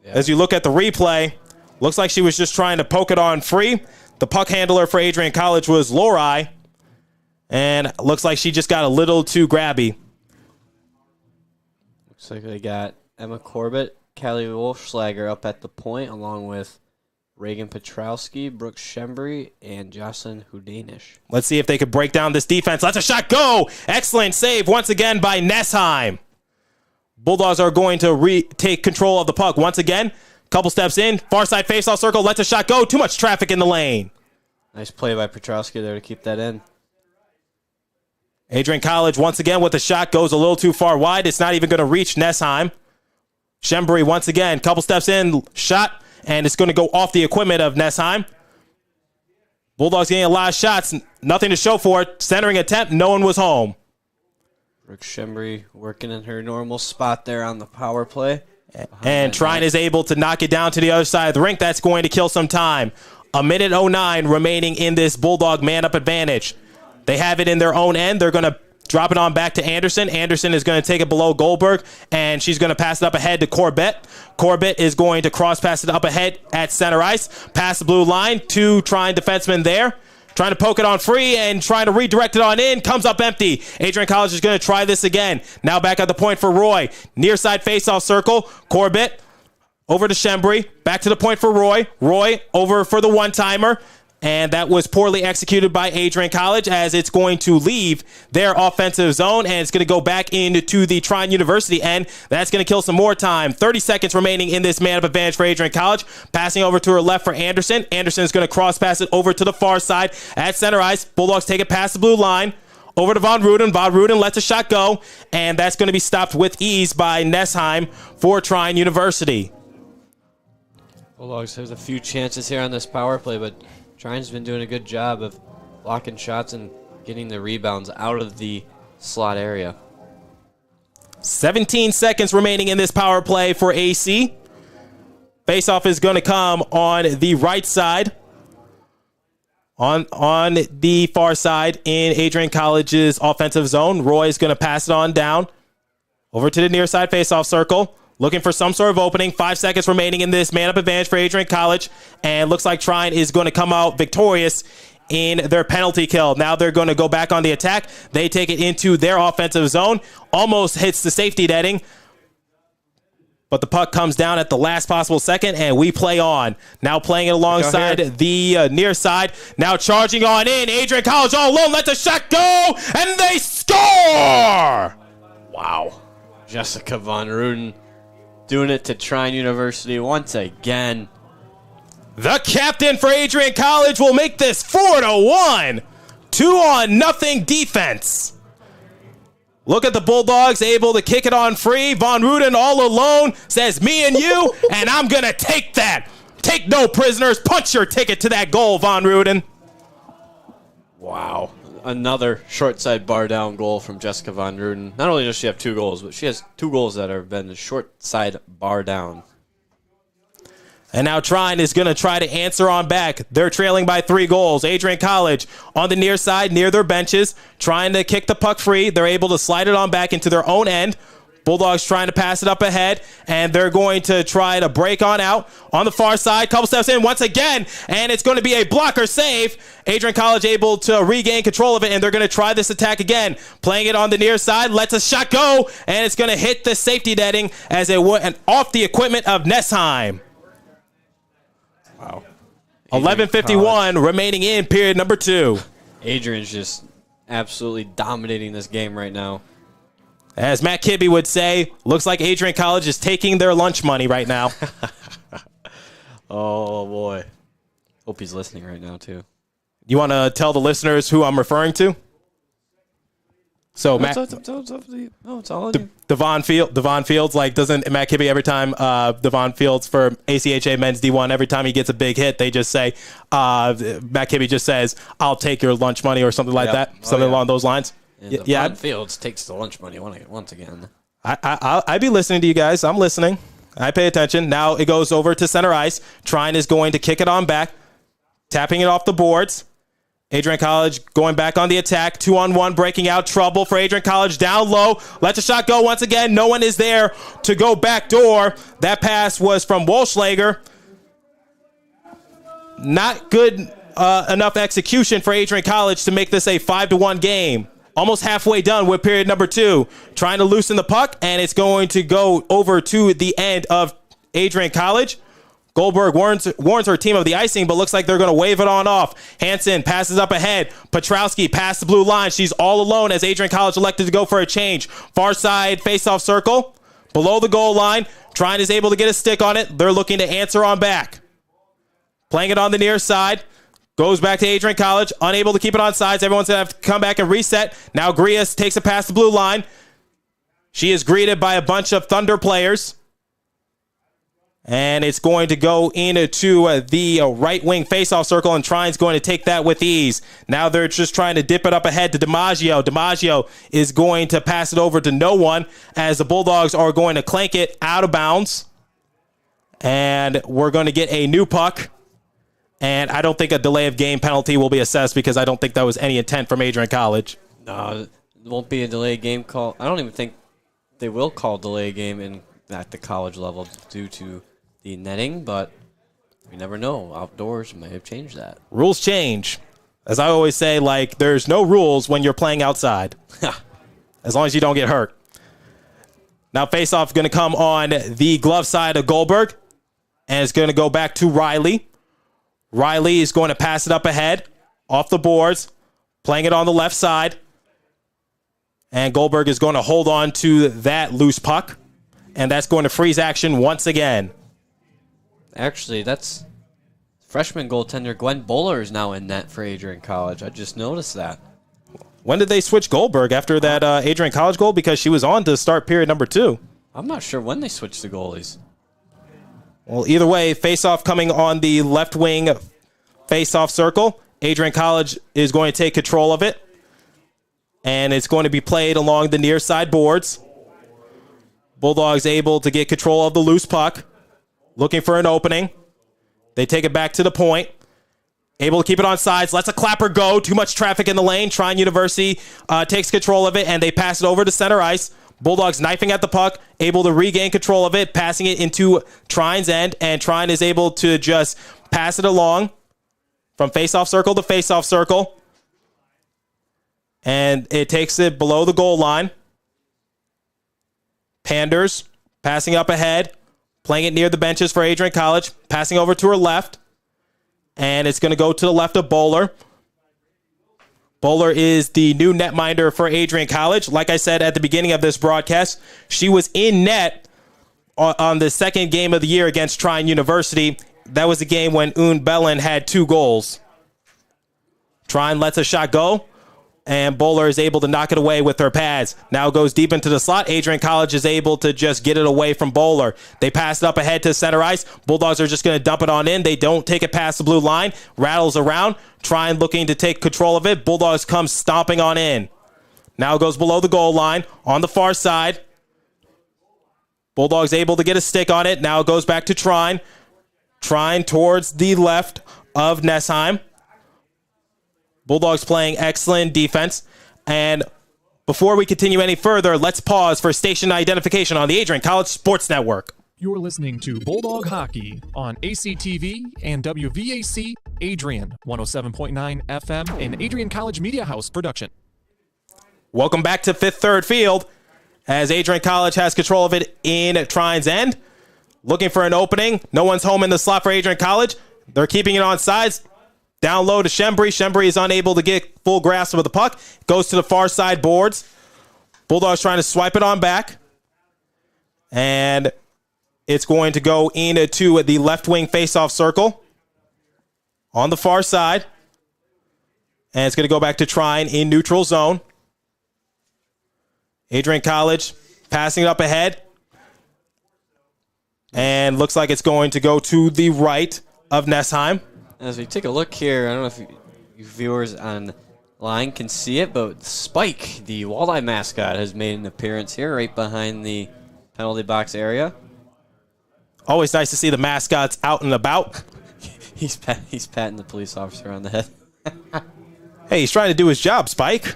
Yeah. As you look at the replay, looks like she was just trying to poke it on free. The puck handler for Adrian College was Lori. And looks like she just got a little too grabby. Looks like they got Emma Corbett, Callie Wolfschlager up at the point, along with Reagan Petrowski, Brooke Shembry, and Jocelyn Hudanish. Let's see if they could break down this defense. Let's a shot go. Excellent save once again by Nesheim. Bulldogs are going to take control of the puck once again. Couple steps in. Far side faceoff circle. Let's a shot go. Too much traffic in the lane. Nice play by Petrowski there to keep that in. Adrian College once again with the shot. Goes a little too far wide. It's not even going to reach Nesheim. Shembry once again. Couple steps in. Shot. And it's going to go off the equipment of Nesheim. Bulldogs getting a lot of shots. Nothing to show for it. Centering attempt. No one was home. Brooke Shembry working in her normal spot there on the power play. And Trine is able to knock it down to the other side of the rink. That's going to kill some time. 1:09 remaining in this Bulldog man-up advantage. They have it in their own end. They're going to drop it on back to Anderson. Anderson is going to take it below Goldberg, and she's going to pass it up ahead to Corbett. Corbett is going to cross pass it up ahead at center ice. Pass the blue line. 2 Trine defensemen there. Trying to poke it on free and trying to redirect it on in. Comes up empty. Adrian College is going to try this again. Now back at the point for Roy. Near side faceoff circle. Corbett over to Shembry. Back to the point for Roy. Roy over for the one-timer. And that was poorly executed by Adrian College, as it's going to leave their offensive zone, and it's going to go back into the Trine University end. That's going to kill some more time. 30 seconds remaining in this man-up advantage for Adrian College. Passing over to her left for Anderson. Anderson is going to cross-pass it over to the far side at center ice. Bulldogs take it past the blue line. Over to Von Ruden. Von Ruden lets a shot go, and that's going to be stopped with ease by Nessheim for Trine University. Bulldogs has a few chances here on this power play, but Trine's been doing a good job of blocking shots and getting the rebounds out of the slot area. 17 seconds remaining in this power play for AC. Faceoff is going to come on the right side. On the far side in Adrian College's offensive zone. Roy is going to pass it on down. Over to the near side faceoff circle. Looking for some sort of opening. 5 seconds remaining in this man-up advantage for Adrian College. And looks like Trine is going to come out victorious in their penalty kill. Now they're going to go back on the attack. They take it into their offensive zone. Almost hits the safety netting. But the puck comes down at the last possible second, and we play on. Now playing it alongside the near side. Now charging on in. Adrian College all alone. Let the shot go, and they score! Wow. Jessica Von Ruden doing it to Trine University once again. The captain for Adrian College will make this 4-1. 2-0 defense. Look at the Bulldogs able to kick it on free. Von Ruden all alone says, me and you, and I'm going to take that. Take no prisoners. Punch your ticket to that goal, Von Ruden. Wow. Another short side bar down goal from Jessica Von Ruden. Not only does she have 2 goals, but she has 2 goals that have been short side bar down. And now Trine is going to try to answer on back. They're trailing by 3 goals. Adrian College on the near side, near their benches, trying to kick the puck free. They're able to slide it on back into their own end. Bulldogs trying to pass it up ahead, and they're going to try to break on out. On the far side, couple steps in once again, and it's going to be a blocker save. Adrian College able to regain control of it, and they're going to try this attack again. Playing it on the near side, lets a shot go, and it's going to hit the safety netting as it went off the equipment of Nessheim. Wow. 11:51 remaining in period number 2. Adrian's just absolutely dominating this game right now. As Matt Kibbe would say, looks like Adrian College is taking their lunch money right now. Oh, boy. Hope he's listening right now, too. You want to tell the listeners who I'm referring to? So Matt, it's all on you. Devon Fields, like, doesn't Matt Kibbe every time Devon Fields for ACHA Men's D1, every time he gets a big hit, they just say, Matt Kibbe just says, I'll take your lunch money or something like that, something along those lines. And Devon Fields takes the lunch money once again. I be listening to you guys. I'm listening. I pay attention. Now it goes over to center ice. Trine is going to kick it on back, tapping it off the boards. Adrian College going back on the attack. 2-on-1, breaking out. Trouble for Adrian College. Down low. Lets the shot go once again. No one is there to go back door. That pass was from Walschlager. Not good enough execution for Adrian College to make this a 5-1 game. Almost halfway done with period number 2. Trying to loosen the puck, and it's going to go over to the end of Adrian College. Goldberg warns her team of the icing, but looks like they're going to wave it on off. Hansen passes up ahead. Petrowski past the blue line. She's all alone as Adrian College elected to go for a change. Far side faceoff circle. Below the goal line. Trine is able to get a stick on it. They're looking to answer on back. Playing it on the near side. Goes back to Adrian College. Unable to keep it on sides. Everyone's going to have to come back and reset. Now Grias takes it past the blue line. She is greeted by a bunch of Thunder players. And it's going to go into the right wing faceoff circle, and Trine's going to take that with ease. Now they're just trying to dip it up ahead to DiMaggio. DiMaggio is going to pass it over to no one as the Bulldogs are going to clank it out of bounds. And we're going to get a new puck. And I don't think a delay of game penalty will be assessed because I don't think that was any intent from Adrian College. No, it won't be a delay game call. I don't even think they will call delay game at the college level due to the netting, but we never know. Outdoors may have changed that. Rules change. As I always say, like, there's no rules when you're playing outside. As long as you don't get hurt. Now faceoff going to come on the glove side of Goldberg. And it's going to go back to Riley. Riley is going to pass it up ahead, off the boards, playing it on the left side. And Goldberg is going to hold on to that loose puck. And that's going to freeze action once again. Actually, that's freshman goaltender Glenn Bowler is now in net for Adrian College. I just noticed that. When did they switch Goldberg after that Adrian College goal? Because she was on to start period number 2. I'm not sure when they switched the goalies. Well, either way, face-off coming on the left wing face-off circle. Adrian College is going to take control of it. And it's going to be played along the near side boards. Bulldogs able to get control of the loose puck. Looking for an opening. They take it back to the point. Able to keep it on sides. Lets a clapper go. Too much traffic in the lane. Trine University takes control of it, and they pass it over to center ice. Bulldogs knifing at the puck. Able to regain control of it. Passing it into Trine's end, and Trine is able to just pass it along from face-off circle to face-off circle. And it takes it below the goal line. Panders passing up ahead. Playing it near the benches for Adrian College. Passing over to her left. And it's going to go to the left of Bowler. Bowler is the new netminder for Adrian College. Like I said at the beginning of this broadcast, she was in net on the second game of the year against Trine University. That was the game when Un Bellin had 2 goals. Trine lets a shot go. And Bowler is able to knock it away with her pads. Now goes deep into the slot. Adrian College is able to just get it away from Bowler. They pass it up ahead to center ice. Bulldogs are just going to dump it on in. They don't take it past the blue line. Rattles around. Trine looking to take control of it. Bulldogs come stomping on in. Now goes below the goal line on the far side. Bulldogs able to get a stick on it. Now it goes back to Trine. Trine towards the left of Nessheim. Bulldogs playing excellent defense. And before we continue any further, let's pause for station identification on the Adrian College Sports Network. You're listening to Bulldog Hockey on ACTV and WVAC Adrian 107.9 FM and Adrian College Media House production. Welcome back to Fifth Third Field as Adrian College has control of it in Trine's end. Looking for an opening. No one's home in the slot for Adrian College. They're keeping it on sides. Down low to Shembri. Shembri is unable to get full grasp of the puck. Goes to the far side boards. Bulldogs trying to swipe it on back. And it's going to go into the left wing faceoff circle on the far side. And it's going to go back to Trine in neutral zone. Adrian College passing it up ahead. And looks like it's going to go to the right of Nessheim. As we take a look here, I don't know if you viewers online can see it, but Spike, the walleye mascot, has made an appearance here right behind the penalty box area. Always nice to see the mascots out and about. He's patting the police officer on the head. Hey, he's trying to do his job, Spike.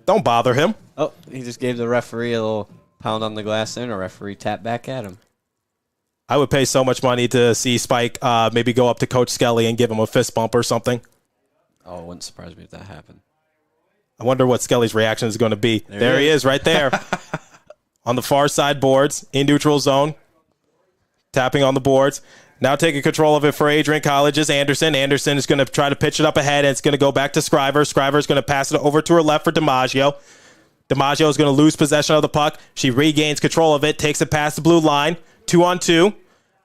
Don't bother him. Oh, he just gave the referee a little pound on the glass there, and a referee tapped back at him. I would pay so much money to see Spike maybe go up to Coach Skelly and give him a fist bump or something. Oh, it wouldn't surprise me if that happened. I wonder what Skelly's reaction is going to be. There he is right there. On the far side boards, in neutral zone. Tapping on the boards. Now taking control of it for Adrian College is Anderson. Anderson is going to try to pitch it up ahead, and it's going to go back to Scriver. Scriver is going to pass it over to her left for DiMaggio. DiMaggio is going to lose possession of the puck. She regains control of it, takes it past the blue line. 2-on-2,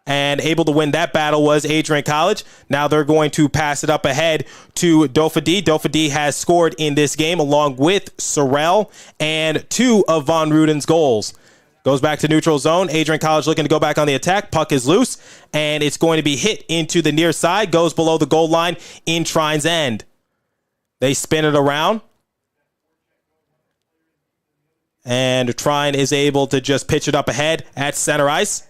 and able to win that battle was Adrian College. Now they're going to pass it up ahead to Dofady. Dofady has scored in this game along with Sorrell and 2 of Von Ruden's goals. Goes back to neutral zone. Adrian College looking to go back on the attack. Puck is loose, and it's going to be hit into the near side. Goes below the goal line in Trine's end. They spin it around. And Trine is able to just pitch it up ahead at center ice.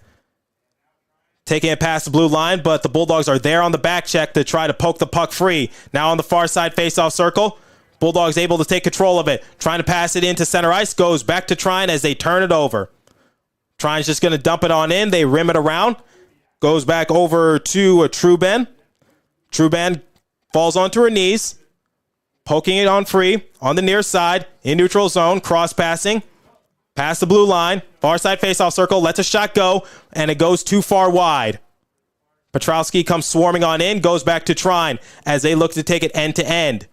Taking it past the blue line, but the Bulldogs are there on the back check to try to poke the puck free. Now on the far side faceoff circle. Bulldogs able to take control of it. Trying to pass it into center ice. Goes back to Trine as they turn it over. Trine's just going to dump it on in. They rim it around. Goes back over to Truban. Truban falls onto her knees. Poking it on free on the near side in neutral zone. Cross passing. Past the blue line. Far side faceoff circle. Lets a shot go. And it goes too far wide. Petrowski comes swarming on in, goes back to Trine as they look to take it end to end.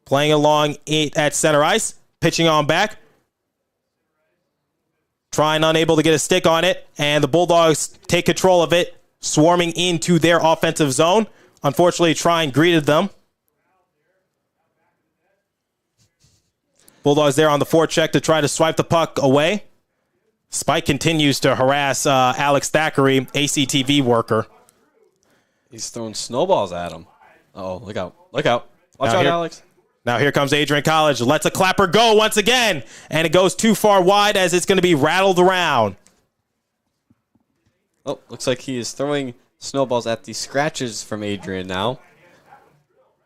Playing along at center ice, pitching on back. Trine unable to get a stick on it, and the Bulldogs take control of it, swarming into their offensive zone. Unfortunately, Trine greeted them. Bulldogs there on the forecheck to try to swipe the puck away. Spike continues to harass Alex Thackeray, ACTV worker. He's throwing snowballs at him. Uh-oh, look out. Look out. Watch out, Alex. Now here comes Adrian College. Lets a clapper go once again. And it goes too far wide as it's going to be rattled around. Oh, looks like he is throwing snowballs at the scratches from Adrian now.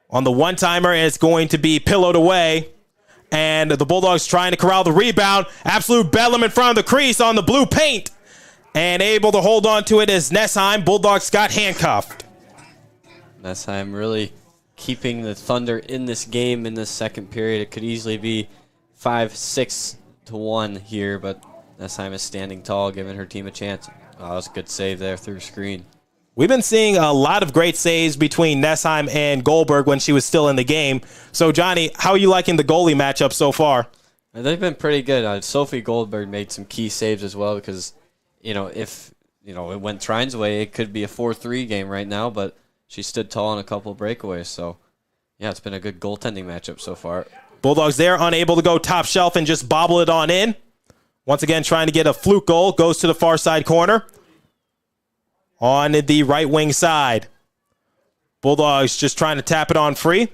On the one-timer, it's going to be pillowed away. And the Bulldogs trying to corral the rebound. Absolute bedlam in front of the crease on the blue paint. And able to hold on to it as Nessheim. Bulldogs got handcuffed. Nessheim really keeping the Thunder in this game in this second period. It could easily be 5-6-1 here, but Nessheim is standing tall, giving her team a chance. Oh, that was a good save there through screen. We've been seeing a lot of great saves between Nessheim and Goldberg when she was still in the game. So, Johnny, how are you liking the goalie matchup so far? They've been pretty good. Sophie Goldberg made some key saves as well because, if it went Trine's way, it could be a 4-3 game right now, but she stood tall on a couple of breakaways. So, yeah, it's been a good goaltending matchup so far. Bulldogs there unable to go top shelf and just bobble it on in. Once again, trying to get a fluke goal. Goes to the far side corner. On the right wing side. Bulldogs just trying to tap it on free.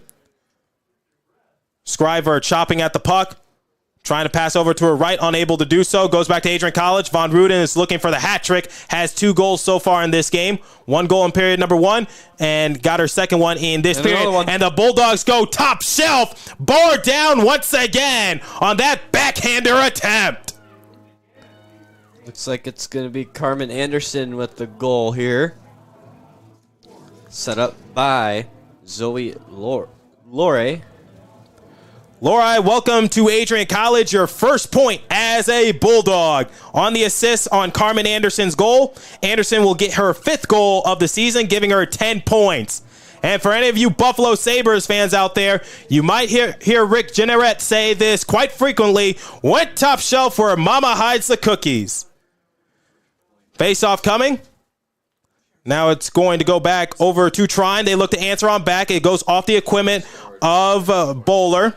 Scriver chopping at the puck. Trying to pass over to her right, unable to do so. Goes back to Adrian College. Von Ruden is looking for the hat trick. Has 2 goals so far in this game. 1 goal in period number 1. And got her second one in this period. And the Bulldogs go top shelf. Bore down once again on that backhander attempt. Looks like it's going to be Carmen Anderson with the goal here. Set up by Zoe Lore. Lori, welcome to Adrian College. Your first point as a Bulldog. On the assist on Carmen Anderson's goal, Anderson will get her 5th goal of the season, giving her 10 points. And for any of you Buffalo Sabres fans out there, you might hear Rick Jenneret say this quite frequently. Went top shelf where mama hides the cookies. Face-off coming. Now it's going to go back over to Trine. They look to answer on back. It goes off the equipment of Bowler.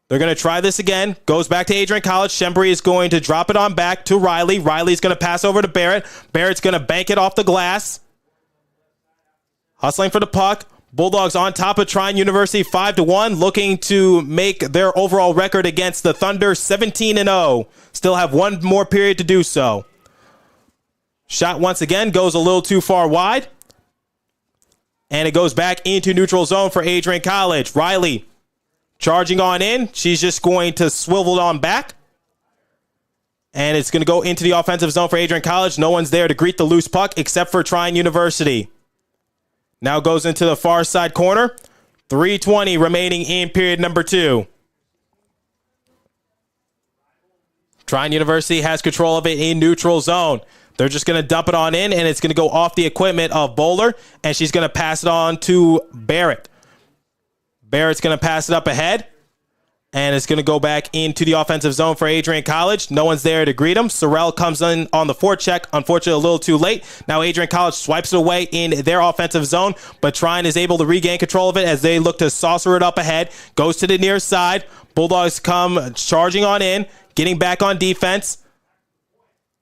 They're going to try this again. Goes back to Adrian College. Shembry is going to drop it on back to Riley. Riley's going to pass over to Barrett. Barrett's going to bank it off the glass. Hustling for the puck. Bulldogs on top of Trine University 5-1, looking to make their overall record against the Thunder 17-0. Still have 1 more period to do so. Shot once again goes a little too far wide. And it goes back into neutral zone for Adrian College. Riley charging on in. She's just going to swivel it on back. And it's going to go into the offensive zone for Adrian College. No one's there to greet the loose puck except for Trine University. Now goes into the far side corner. 3:20 remaining in period number 2. Trine University has control of it in neutral zone. They're just going to dump it on in, and it's going to go off the equipment of Bowler, and she's going to pass it on to Barrett. Barrett's going to pass it up ahead, and it's going to go back into the offensive zone for Adrian College. No one's there to greet him. Sorrell comes in on the forecheck, unfortunately a little too late. Now Adrian College swipes it away in their offensive zone, but Trine is able to regain control of it as they look to saucer it up ahead. Goes to the near side. Bulldogs come charging on in, getting back on defense.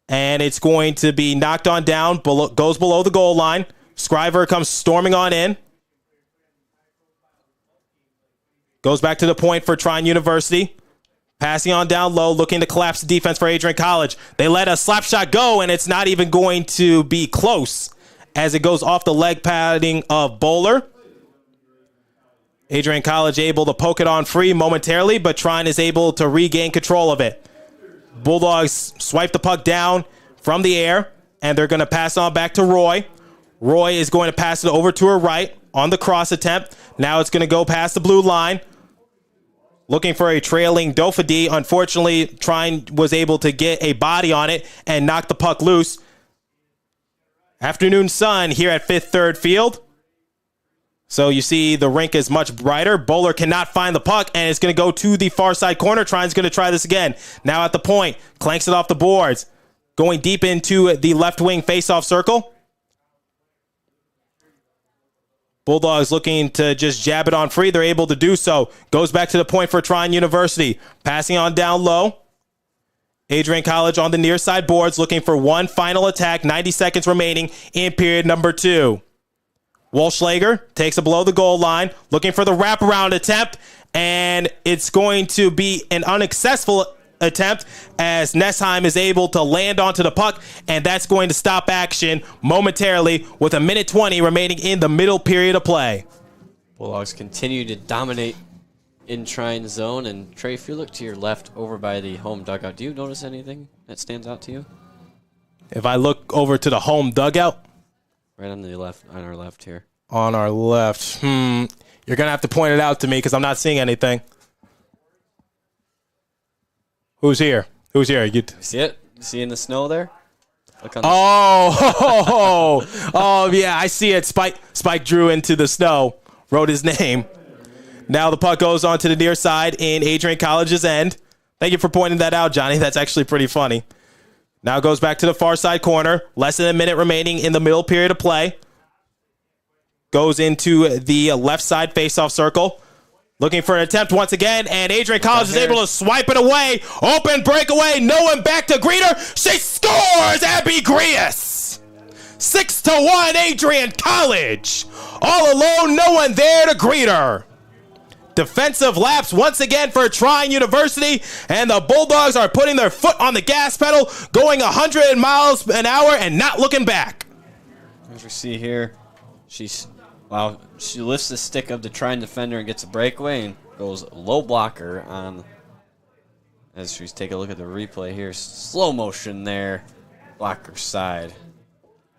And it's going to be knocked on down, goes below the goal line. Scriver comes storming on in. Goes back to the point for Trine University. Passing on down low, looking to collapse the defense for Adrian College. They let a slap shot go, and it's not even going to be close as it goes off the leg padding of Bowler. Adrian College able to poke it on free momentarily, but Trine is able to regain control of it. Bulldogs swipe the puck down from the air, and they're going to pass on back to Roy. Roy is going to pass it over to her right on the cross attempt. Now it's going to go past the blue line. Looking for a trailing Dofady. Unfortunately, Trine was able to get a body on it and knock the puck loose. Afternoon sun here at Fifth Third Field. So you see the rink is much brighter. Bowler cannot find the puck, and it's going to go to the far side corner. Trine's going to try this again. Now at the point, clanks it off the boards. Going deep into the left wing faceoff circle. Bulldogs looking to just jab it on free. They're able to do so. Goes back to the point for Trine University. Passing on down low. Adrian College on the near side boards looking for one final attack. 90 seconds remaining in period number 2. Walschlager takes it below the goal line, looking for the wraparound attempt, and it's going to be an unsuccessful attempt as Nessheim is able to land onto the puck, and that's going to stop action momentarily with 1:20 remaining in the middle period of play. Bulldogs continue to dominate in Trine zone, and Trey, if you look to your left over by the home dugout, do you notice anything that stands out to you? If I look over to the home dugout, right on the left, on our left here. On our left, you're gonna have to point it out to me because I'm not seeing anything. Who's here? Who's here? You see it? You see in the snow there? Look on oh, yeah, I see it. Spike drew into the snow, wrote his name. Now the puck goes on to the near side in Adrian College's end. Thank you for pointing that out, Johnny. That's actually pretty funny. Now it goes back to the far side corner. Less than a minute remaining in the middle period of play. Goes into the left side faceoff circle. Looking for an attempt once again, and Adrian College is able to swipe it away. Open breakaway, no one back to greet her. She scores, Abby Grius. 6-1, Adrian College. All alone, no one there to greet her. Defensive lapse once again for Trine University, and the Bulldogs are putting their foot on the gas pedal, going 100 miles an hour and not looking back. As we see here, she lifts the stick of the Trine defender and gets a breakaway and goes low blocker on. As we take a look at the replay here, slow motion there, blocker side.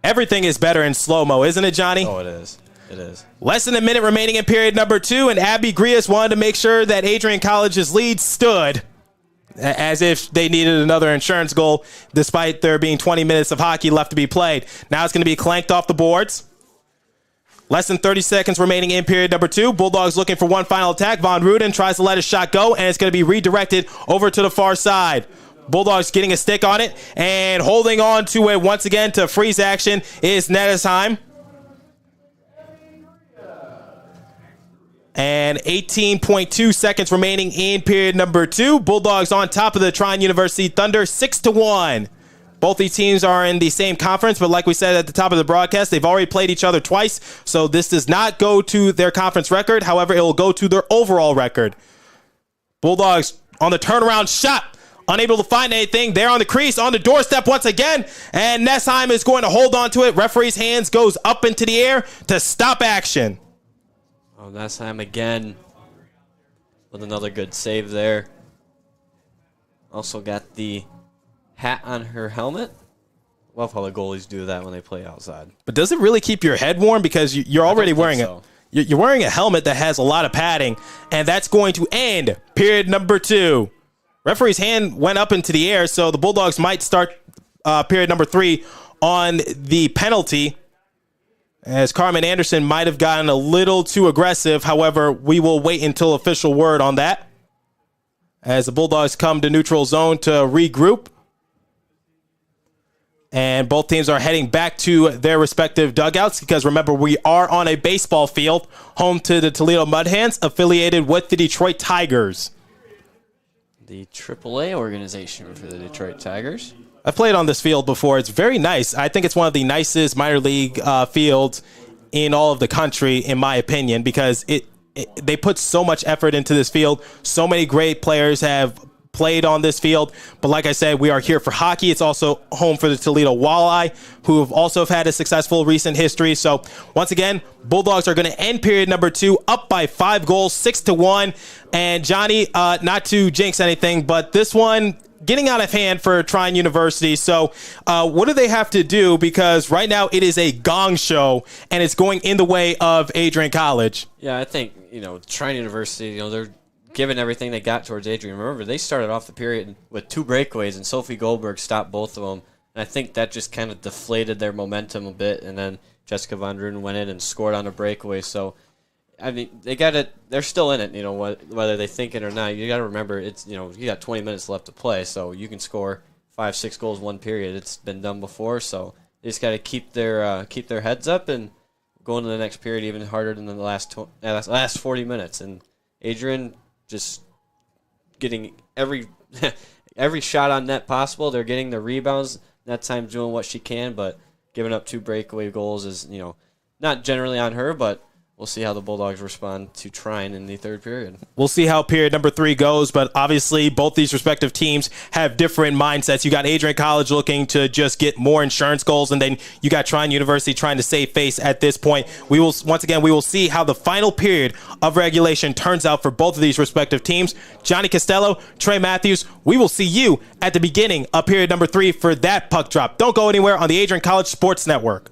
Everything is better in slow-mo, isn't it, Johnny? Oh, it is. It is. Less than a minute remaining in period number 2, and Abby Grius wanted to make sure that Adrian College's lead stood as if they needed another insurance goal, despite there being 20 minutes of hockey left to be played. Now it's going to be clanked off the boards. Less than 30 seconds remaining in period number 2. Bulldogs looking for one final attack. Von Ruden tries to let his shot go, and it's going to be redirected over to the far side. Bulldogs getting a stick on it, and holding on to it once again to freeze action is Nettesheim. And 18.2 seconds remaining in period number 2. Bulldogs on top of the Trine University Thunder, 6-1. Both these teams are in the same conference, but like we said at the top of the broadcast, they've already played each other twice, so this does not go to their conference record. However, it will go to their overall record. Bulldogs on the turnaround shot, unable to find anything. They're on the crease, on the doorstep once again, and Nessheim is going to hold on to it. Referee's hands goes up into the air to stop action. Oh, Nessheim again with another good save there. Also got the hat on her helmet. Love how the goalies do that when they play outside. But does it really keep your head warm? Because you're already wearing it. You're wearing a helmet that has a lot of padding, and that's going to end period number 2. Referee's hand went up into the air, so the Bulldogs might start period number 3 on the penalty, as Carmen Anderson might have gotten a little too aggressive. However, we will wait until official word on that, as the Bulldogs come to neutral zone to regroup. And both teams are heading back to their respective dugouts because, remember, we are on a baseball field, home to the Toledo Mud Hens, affiliated with the Detroit Tigers. The AAA organization for the Detroit Tigers. I've played on this field before. It's very nice. I think it's one of the nicest minor league fields in all of the country, in my opinion, because they put so much effort into this field. So many great players have played on this field, but like I said, we are here for hockey. It's also home for the Toledo Walleye, who have also had a successful recent history. So once again, Bulldogs are going to end period number 2 up by 5 goals, 6-1. And Johnny, not to jinx anything, but this one getting out of hand for Trine University. So what do they have to do? Because right now it is a gong show, and it's going in the way of Adrian College. Yeah, I think, Trine University, they're given everything they got towards Adrian. Remember, they started off the period with 2 breakaways, and Sophie Goldberg stopped both of them And I think that just kind of deflated their momentum a bit. And then Jessica Von Druden went in and scored on a breakaway. So, I mean, they got it. They're still in it, whether they think it or not. You got to remember, it's you got 20 minutes left to play, so you can score 5-6 goals one period. It's been done before, so they just got to keep their heads up and go into the next period even harder than the last 40 minutes. And Adrian just getting every every shot on net possible. They're getting the rebounds. That time doing what she can, but giving up 2 breakaway goals is, not generally on her, but we'll see how the Bulldogs respond to Trine in the third period. We'll see how period number 3 goes, but obviously both these respective teams have different mindsets. You got Adrian College looking to just get more insurance goals, and then you got Trine University trying to save face at this point. We will see how the final period of regulation turns out for both of these respective teams. Johnny Costello, Trey Matthews, we will see you at the beginning of period number 3 for that puck drop. Don't go anywhere on the Adrian College Sports Network.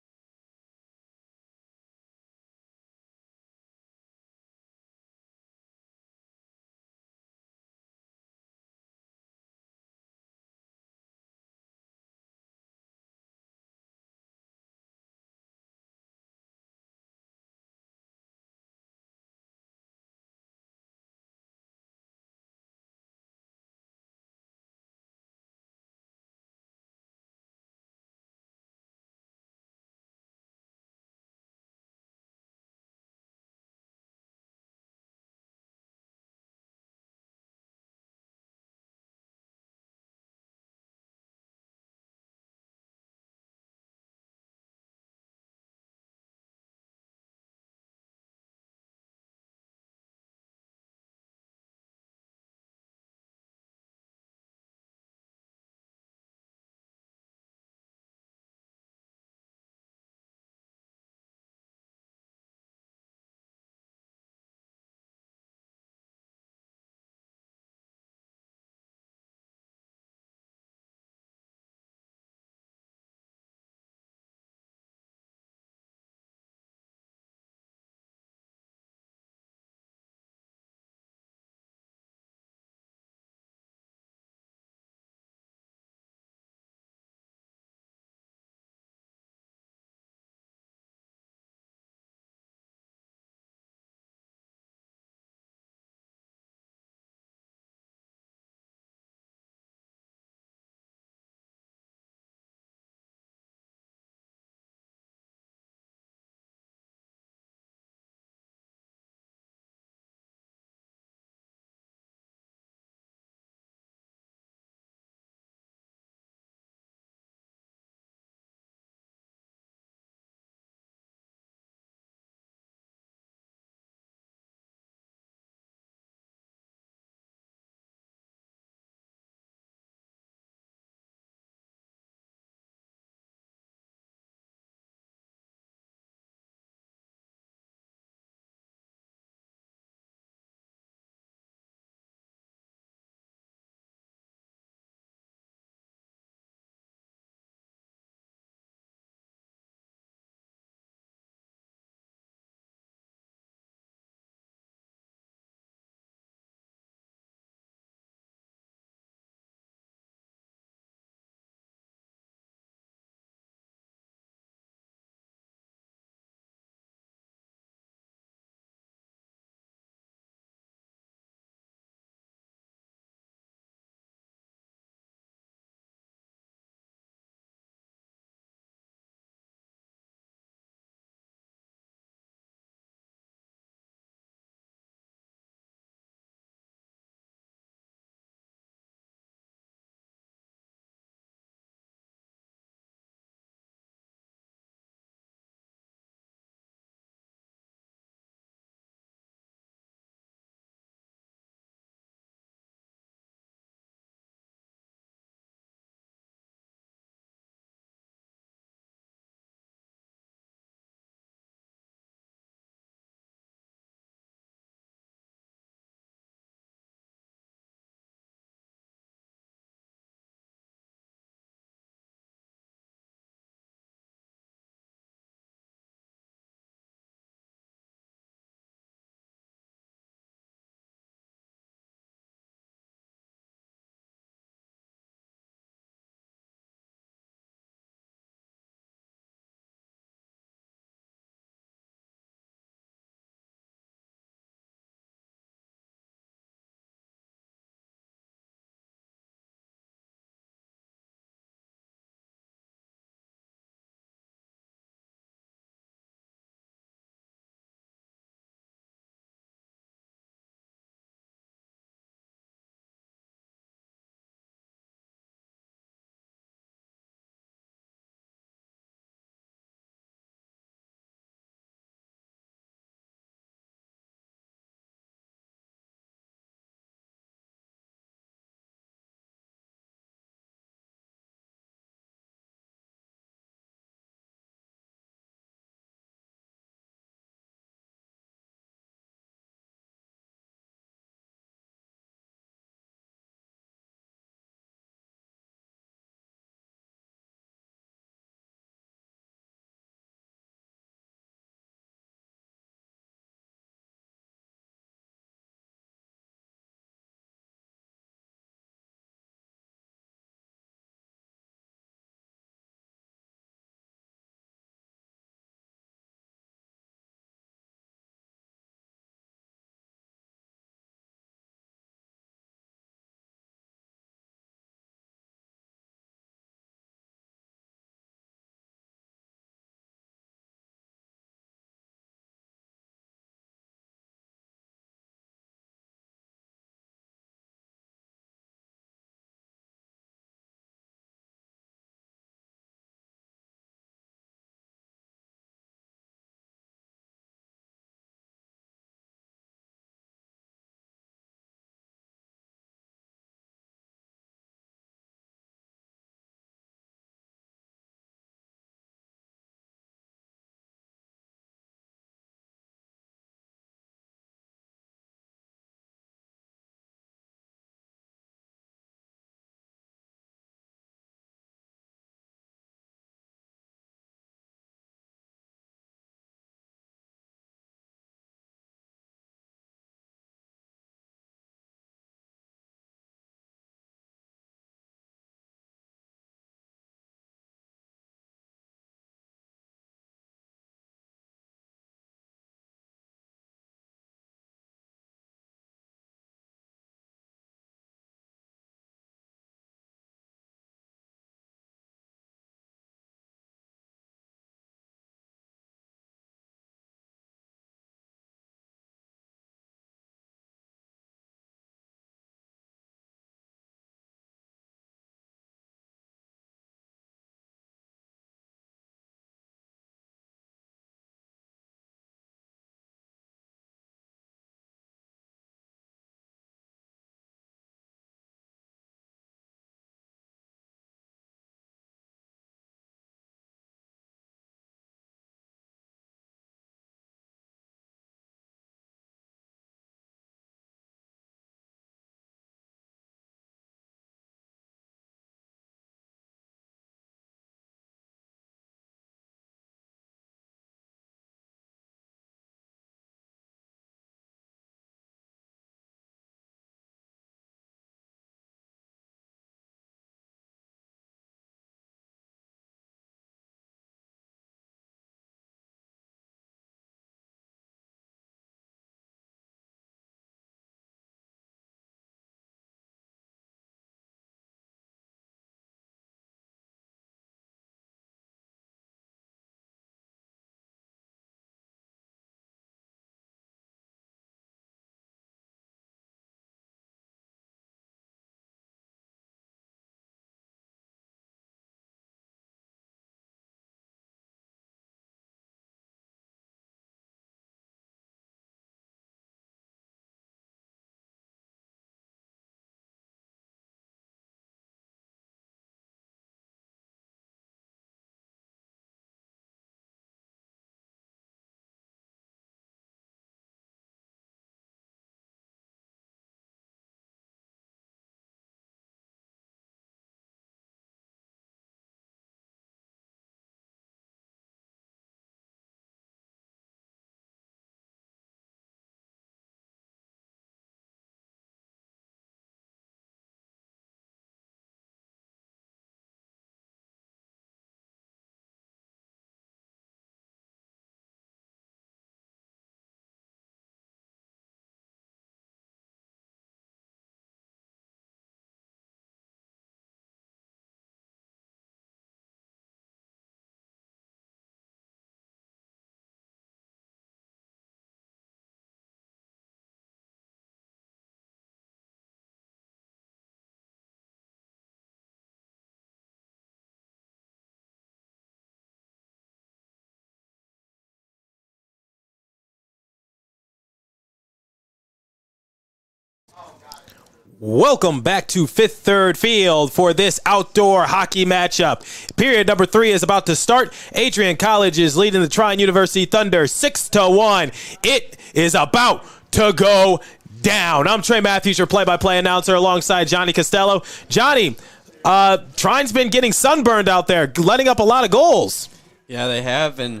Welcome back to Fifth Third Field for this outdoor hockey matchup. Period number 3 is about to start. Adrian College is leading the Trine University Thunder 6-1. It is about to go down. I'm Trey Matthews, your play-by-play announcer, alongside Johnny Costello. Johnny, Trine's been getting sunburned out there, letting up a lot of goals. Yeah, they have, and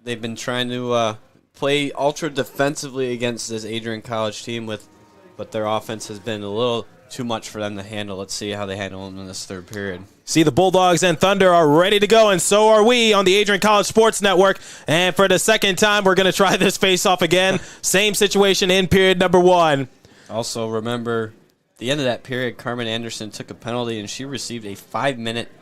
they've been trying to play ultra defensively against this Adrian College team but their offense has been a little too much for them to handle. Let's see how they handle them in this third period. See, the Bulldogs and Thunder are ready to go, and so are we on the Adrian College Sports Network. And for the second time, we're going to try this face-off again. Same situation in period number 1. Also, remember, at the end of that period, Carmen Anderson took a penalty, and she received a 5-minute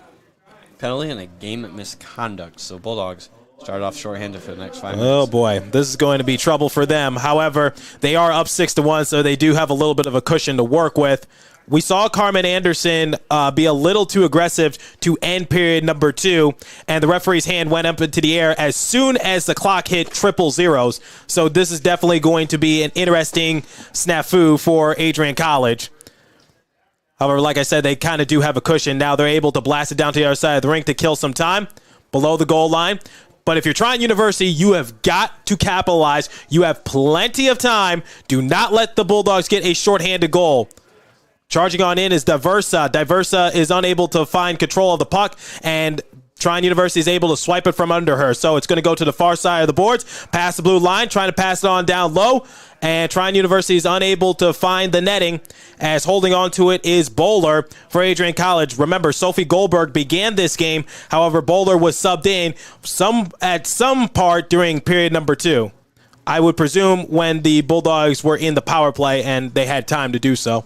penalty and a game misconduct. So Bulldogs started off shorthanded for the next 5 minutes. Oh, boy. This is going to be trouble for them. However, they are up 6-1, so they do have a little bit of a cushion to work with. We saw Carmen Anderson be a little too aggressive to end period number 2, and the referee's hand went up into the air as soon as the clock hit triple zeros. So this is definitely going to be an interesting snafu for Adrian College. However, like I said, they kind of do have a cushion. Now they're able to blast it down to the other side of the rink to kill some time below the goal line. But if you're Trine University, you have got to capitalize. You have plenty of time. Do not let the Bulldogs get a shorthanded goal. Charging on in is Diversa. Diversa is unable to find control of the puck, and Trine University is able to swipe it from under her. So it's going to go to the far side of the boards, past the blue line, trying to pass it on down low. And Trine University is unable to find the netting, as holding on to it is Bowler for Adrian College. Remember, Sophie Goldberg began this game. However, Bowler was subbed in at some part during period number 2. I would presume when the Bulldogs were in the power play and they had time to do so.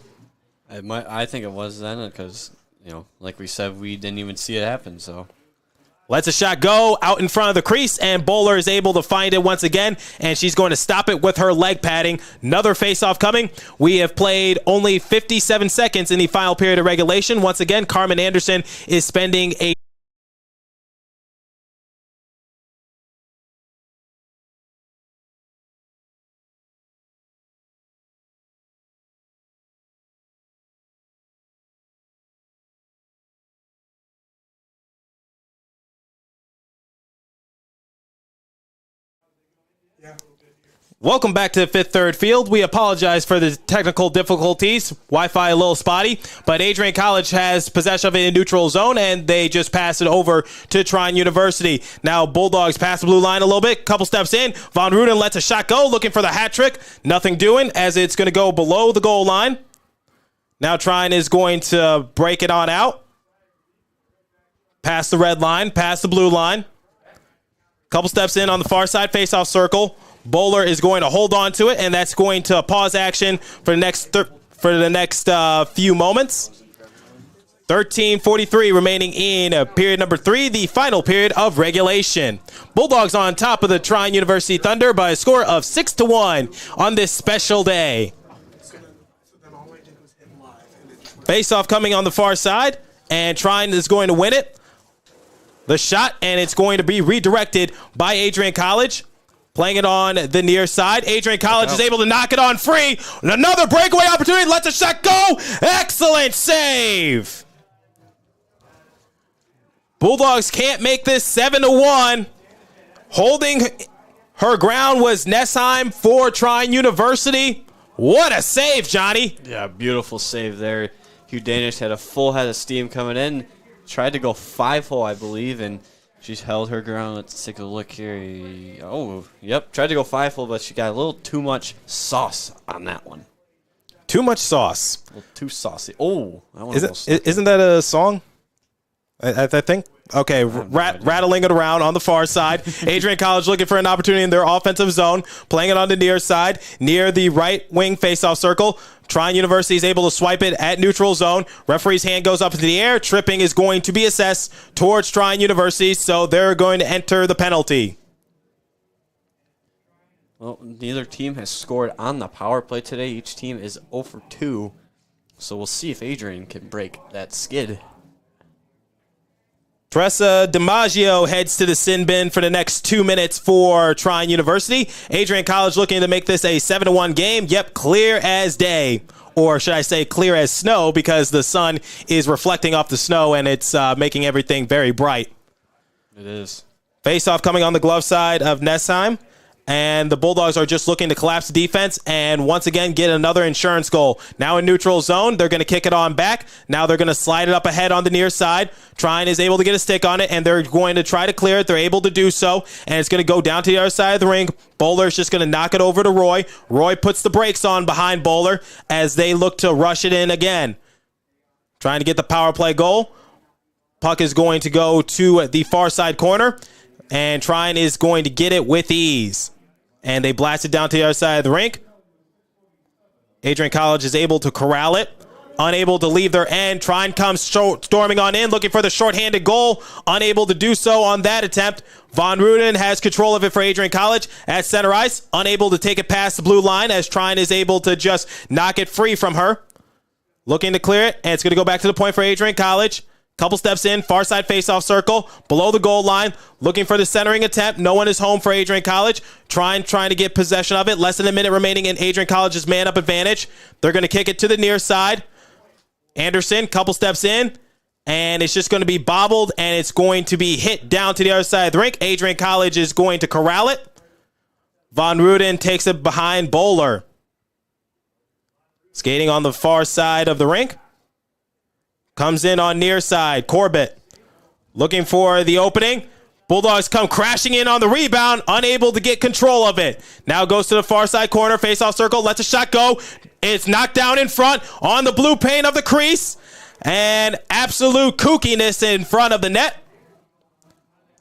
I think it was then because, like we said, we didn't even see it happen. So lets a shot go out in front of the crease, and Bowler is able to find it once again, and she's going to stop it with her leg padding. Another face-off coming. We have played only 57 seconds in the final period of regulation. Once again, Carmen Anderson is spending a Welcome back to Fifth Third Field. We apologize for the technical difficulties. Wi-Fi a little spotty, but Adrian College has possession of it in neutral zone, and they just pass it over to Trine University. Now Bulldogs pass the blue line a little bit, couple steps in. Von Ruden lets a shot go, looking for the hat trick. Nothing doing, as it's going to go below the goal line. Now Trine is going to break it on out. Past the red line, past the blue line. Couple steps in on the far side, face-off circle. Bowler is going to hold on to it, and that's going to pause action for the next few moments. 13:43 remaining in period number 3, the final period of regulation. Bulldogs on top of the Trine University Thunder by a score of 6-1 on this special day. Face-off coming on the far side, and Trine is going to win it. The shot, and it's going to be redirected by Adrian College. Playing it on the near side. Adrian College is able to knock it on free. Another breakaway opportunity. Lets a shot go. Excellent save. Bulldogs can't make this 7-1. Holding her ground was Nessheim for Trine University. What a save, Johnny. Yeah, beautiful save there. Hugh Danish had a full head of steam coming in. Tried to go 5-hole, I believe, and she's held her ground. Let's take a look here. Oh, yep. Tried to go 5-hole, but she got a little too much sauce on that one. Too much sauce. A little too saucy. Oh. Isn't that a song? I think. Okay, rattling it around on the far side. Adrian College looking for an opportunity in their offensive zone. Playing it on the near side, near the right wing faceoff circle. Trine University is able to swipe it at neutral zone. Referee's hand goes up into the air. Tripping is going to be assessed towards Trine University, so they're going to enter the penalty. Well, neither team has scored on the power play today. Each team is 0 for 2. So we'll see if Adrian can break that skid. Teresa DiMaggio heads to the sin bin for the next 2 minutes for Trine University. Adrian College looking to make this a 7-1 game. Yep, clear as day. or should I say clear as snow, because the sun is reflecting off the snow and it's making everything very bright. It is. Face-off coming on the glove side of Nessheim. And the Bulldogs are just looking to collapse the defense and once again get another insurance goal. Now in neutral zone, they're going to kick it on back. Now they're going to slide it up ahead on the near side. Trine is able to get a stick on it, and they're going to try to clear it. They're able to do so, and it's going to go down to the other side of the ring. Bowler's just going to knock it over to Roy. Roy puts the brakes on behind Bowler as they look to rush it in again. Trying to get the power play goal. Puck is going to go to the far side corner, and Trine is going to get it with ease. And they blast it down to the other side of the rink. Adrian College is able to corral it. Unable to leave their end. Trine comes storming on in, looking for the shorthanded goal. Unable to do so on that attempt. Von Ruden has control of it for Adrian College at center ice. Unable to take it past the blue line as Trine is able to just knock it free from her. Looking to clear it, and it's going to go back to the point for Adrian College. Couple steps in, far side face-off circle, below the goal line, looking for the centering attempt. No one is home for Adrian College. Trying to get possession of it. Less than a minute remaining in Adrian College's man-up advantage. They're going to kick it to the near side. Anderson, couple steps in, and it's just going to be bobbled, and it's going to be hit down to the other side of the rink. Adrian College is going to corral it. Von Ruden takes it behind Bowler. Skating on the far side of the rink. Comes in on near side. Corbett looking for the opening. Bulldogs come crashing in on the rebound, unable to get control of it. Now goes to the far side corner, face-off circle, lets a shot go. It's knocked down in front on the blue paint of the crease. And absolute kookiness in front of the net.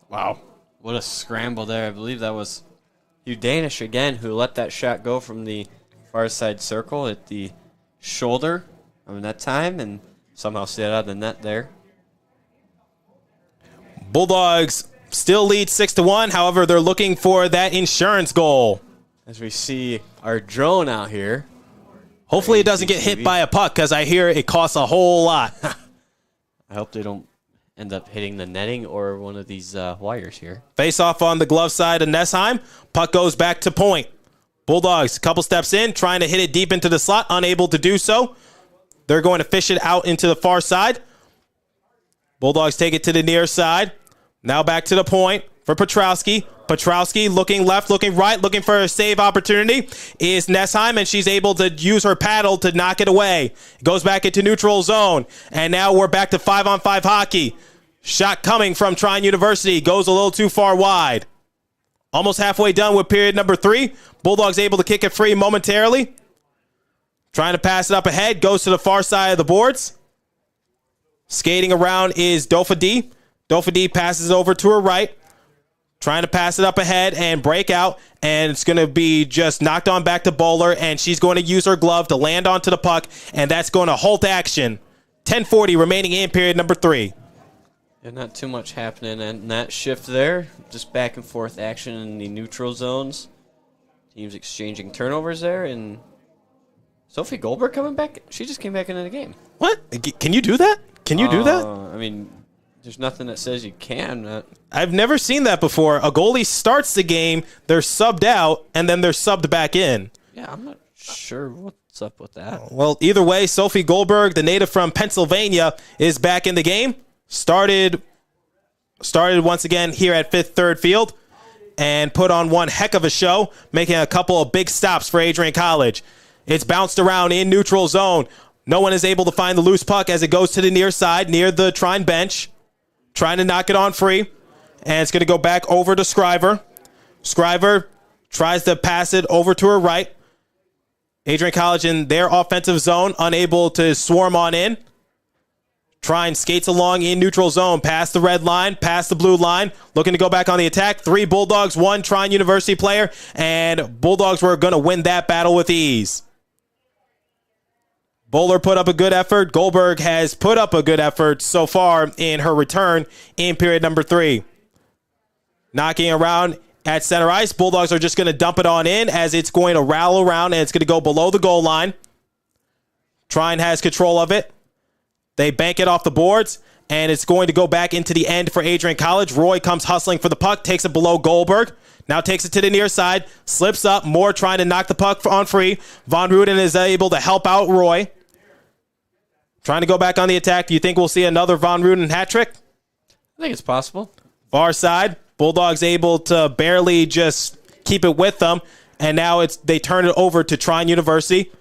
Wow. What a scramble there. I believe that was Hugh Danish again who let that shot go from the far side circle at the shoulder of that time and somehow stayed out of the net there. Bulldogs still lead 6-1. However, they're looking for that insurance goal. As we see our drone out here. Hopefully it doesn't get hit by a puck because I hear it costs a whole lot. I hope they don't end up hitting the netting or one of these wires here. Face off on the glove side of Nessheim. Puck goes back to point. Bulldogs, a couple steps in, trying to hit it deep into the slot, unable to do so. They're going to fish it out into the far side. Bulldogs take it to the near side. Now back to the point for Petrowski. Petrowski looking left, looking right, looking for a save opportunity is Nessheim, and she's able to use her paddle to knock it away. It goes back into neutral zone, and now we're back to 5-on-5 hockey. Shot coming from Trine University. Goes a little too far wide. Almost halfway done with period number 3. Bulldogs able to kick it free momentarily. Trying to pass it up ahead. Goes to the far side of the boards. Skating around is Dofady. Dofady passes it over to her right. Trying to pass it up ahead and break out. And it's going to be just knocked on back to Bowler. And she's going to use her glove to land onto the puck. And that's going to halt action. 10:40 remaining in period number 3. And not too much happening in that shift there. Just back and forth action in the neutral zones. Teams exchanging turnovers there. And Sophie Goldberg coming back? She just came back into the game. What? Can you do that? Can you do that? I mean, there's nothing that says you can. I've never seen that before. A goalie starts the game, they're subbed out, and then they're subbed back in. Yeah, I'm not sure what's up with that. Well, either way, Sophie Goldberg, the native from Pennsylvania, is back in the game. Started once again here at 5th Third Field and put on one heck of a show, making a couple of big stops for Adrian College. It's bounced around in neutral zone. No one is able to find the loose puck as it goes to the near side, near the Trine bench. Trying to knock it on free. And it's going to go back over to Scriver. Scriver tries to pass it over to her right. Adrian College in their offensive zone, unable to swarm on in. Trine skates along in neutral zone, past the red line, past the blue line, looking to go back on the attack. 3 Bulldogs, 1 Trine University player, and Bulldogs were going to win that battle with ease. Bowler put up a good effort. Goldberg has put up a good effort so far in her return in period number 3. Knocking around at center ice. Bulldogs are just going to dump it on in as it's going to rattle around and it's going to go below the goal line. Trine has control of it. They bank it off the boards, and it's going to go back into the end for Adrian College. Roy comes hustling for the puck, takes it below Goldberg. Now takes it to the near side. Slips up. Moore trying to knock the puck on free. Von Ruden is able to help out Roy. Trying to go back on the attack. Do you think we'll see another Von Ruden hat trick? I think it's possible. Far side. Bulldogs able to barely just keep it with them. And now they turn it over to Trine University.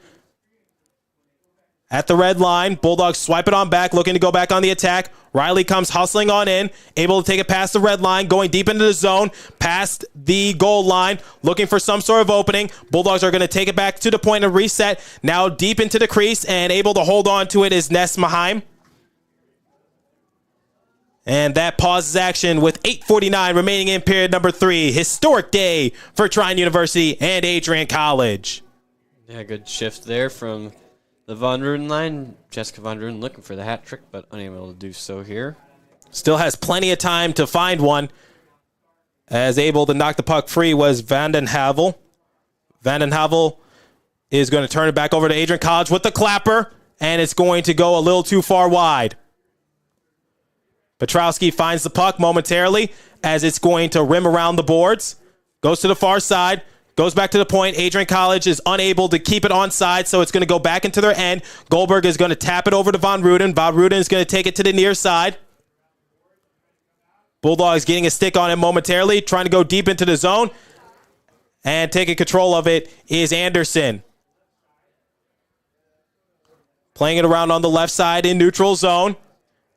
At the red line, Bulldogs swipe it on back, looking to go back on the attack. Riley comes hustling on in, able to take it past the red line, going deep into the zone, past the goal line, looking for some sort of opening. Bulldogs are going to take it back to the point and reset. Now deep into the crease, and able to hold on to it is Nesmaheim. And that pauses action with 8:49 remaining in period number 3. Historic day for Trine University and Adrian College. Yeah, good shift there from the Von Ruden line. Jessica Von Ruden looking for the hat trick, but unable to do so here. Still has plenty of time to find one. As able to knock the puck free was Vanden Havel. Vanden Havel is going to turn it back over to Adrian College with the clapper, and it's going to go a little too far wide. Petrowski finds the puck momentarily as it's going to rim around the boards. Goes to the far side. Goes back to the point. Adrian College is unable to keep it onside, so it's going to go back into their end. Goldberg is going to tap it over to Von Ruden. Von Ruden is going to take it to the near side. Bulldogs getting a stick on him momentarily, trying to go deep into the zone. And taking control of it is Anderson. Playing it around on the left side in neutral zone.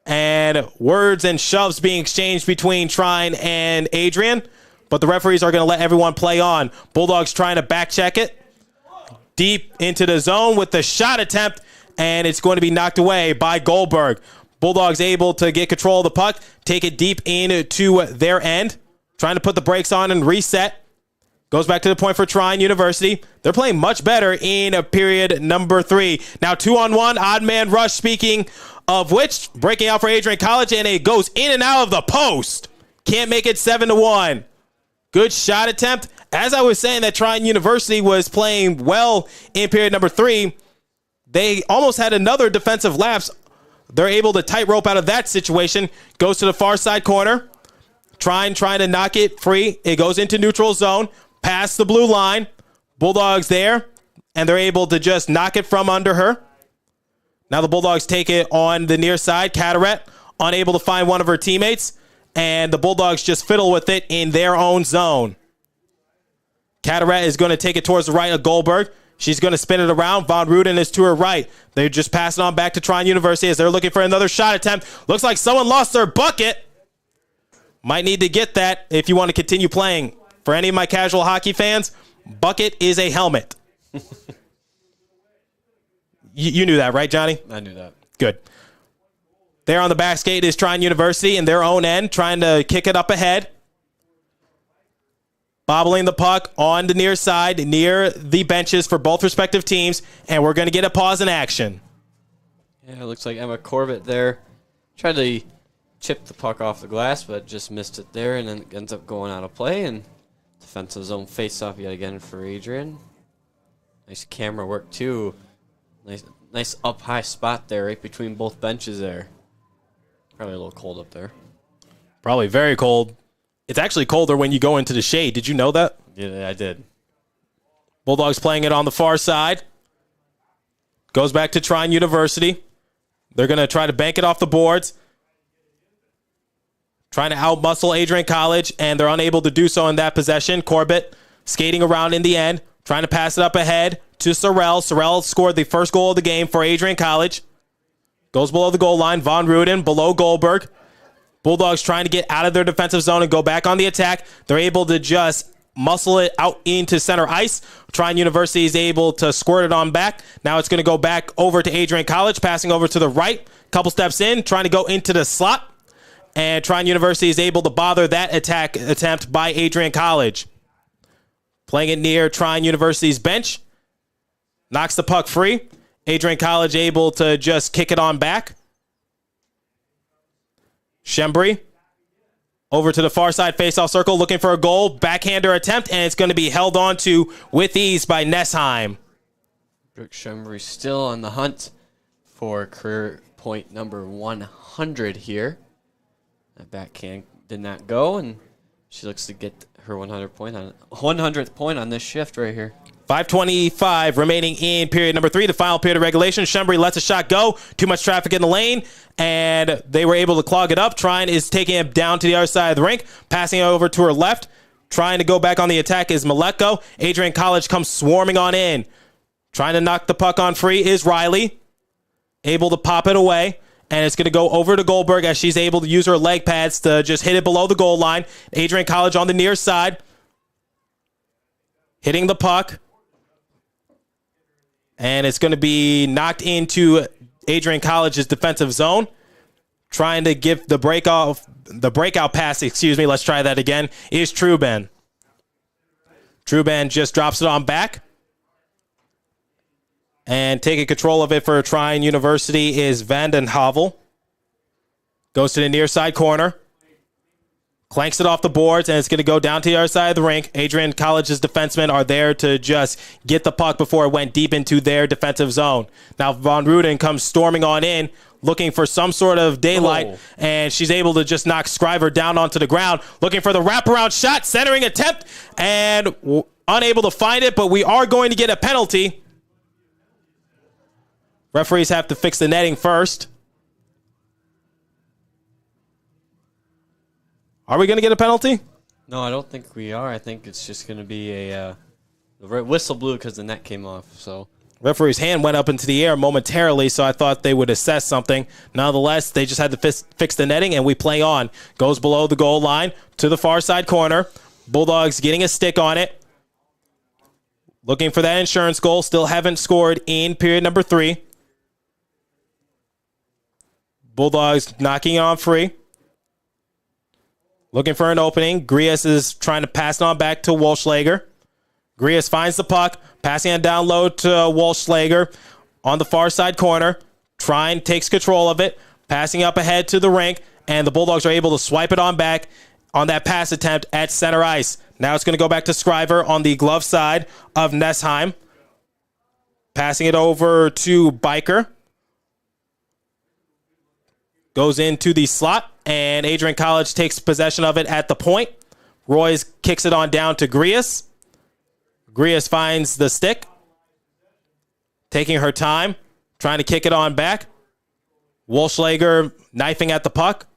And words and shoves being exchanged between Trine and Adrian. But the referees are going to let everyone play on. Bulldogs trying to back check it. Deep into the zone with the shot attempt. And it's going to be knocked away by Goldberg. Bulldogs able to get control of the puck. Take it deep into their end. Trying to put the brakes on and reset. Goes back to the point for Trine University. They're playing much better in period number 3. Now 2-on-1. Odd man rush, speaking of which. Breaking out for Adrian College. And it goes in and out of the post. Can't make it 7-1. Good shot attempt. As I was saying that Trine University was playing well in period number 3, they almost had another defensive lapse. They're able to tightrope out of that situation. Goes to the far side corner. Trine trying to knock it free. It goes into neutral zone. Past the blue line. Bulldogs there. And they're able to just knock it from under her. Now the Bulldogs take it on the near side. Carteret unable to find one of her teammates. And the Bulldogs just fiddle with it in their own zone. Carteret is going to take it towards the right of Goldberg. She's going to spin it around. Von Ruden is to her right. They're just passing on back to Trine University as they're looking for another shot attempt. Looks like someone lost their bucket. Might need to get that if you want to continue playing. For any of my casual hockey fans, bucket is a helmet. You knew that, right, Johnny? I knew that. Good. There on the back skate is Trine University in their own end, trying to kick it up ahead. Bobbling the puck on the near side, near the benches for both respective teams, and we're going to get a pause in action. Yeah, it looks like Emma Corbett there tried to chip the puck off the glass, but just missed it there, and then ends up going out of play, and defensive zone face-off yet again for Adrian. Nice camera work, too. Nice up-high spot there right between both benches there. Probably a little cold up there. Probably very cold. It's actually colder when you go into the shade. Did you know that? Yeah, I did. Bulldogs playing it on the far side. Goes back to Trine University. They're going to try to bank it off the boards. Trying to outmuscle Adrian College, and they're unable to do so in that possession. Corbett skating around in the end. Trying to pass it up ahead to Sorrell. Sorrell scored the first goal of the game for Adrian College. Goes below the goal line. Von Ruden below Goldberg. Bulldogs trying to get out of their defensive zone and go back on the attack. They're able to just muscle it out into center ice. Trine University is able to squirt it on back. Now it's going to go back over to Adrian College, passing over to the right. Couple steps in, trying to go into the slot. And Trine University is able to bother that attack attempt by Adrian College. Playing it near Trine University's bench. Knocks the puck free. Adrian College able to just kick it on back. Shembry over to the far side faceoff circle, looking for a goal. Backhander attempt, and it's going to be held on to with ease by Nessheim. Brooke Shembry still on the hunt for career point number 100 here. That backhand did not go, and She looks to get her 100th point on this shift right here. 5:25 remaining in period number 3, the final period of regulation. Shembri lets a shot go. Too much traffic in the lane, and they were able to clog it up. Trine is taking it down to the other side of the rink, passing it over to her left. Trying to go back on the attack is Maleko. Adrian College comes swarming on in. Trying to knock the puck on free is Riley. Able to pop it away, and it's going to go over to Goldberg as she's able to use her leg pads to just hit it below the goal line. Adrian College on the near side. Hitting the puck. And it's going to be knocked into Adrian College's defensive zone. Trying to give the breakout pass, let's try that again, is Truban. Truban just drops it on back. And taking control of it for Trine University is Vandenhovel. Goes to the near side corner. Clanks it off the boards, and it's going to go down to the other side of the rink. Adrian College's defensemen are there to just get the puck before it went deep into their defensive zone. Now Von Ruden comes storming on in, looking for some sort of daylight, and she's able to just knock Scriver down onto the ground, looking for the wraparound shot, centering attempt, and unable to find it, but we are going to get a penalty. Referees have to fix the netting first. Are we going to get a penalty? No, I don't think we are. I think it's just going to be the whistle blew because the net came off. So referee's hand went up into the air momentarily, so I thought they would assess something. Nonetheless, they just had to fix the netting, and we play on. Goes below the goal line to the far side corner. Bulldogs getting a stick on it. Looking for that insurance goal. Still haven't scored in period number 3. Bulldogs knocking it on free. Looking for an opening. Grias is trying to pass it on back to Walschlager. Grias finds the puck, passing it down low to Walschlager on the far side corner. Trine takes control of it, passing up ahead to the rink, and the Bulldogs are able to swipe it on back on that pass attempt at center ice. Now it's going to go back to Scriver on the glove side of Nessheim. Passing it over to Biker. Goes into the slot, and Adrian College takes possession of it at the point. Royce kicks it on down to Grias. Grias finds the stick. Taking her time, trying to kick it on back. Walschlager knifing at the puck,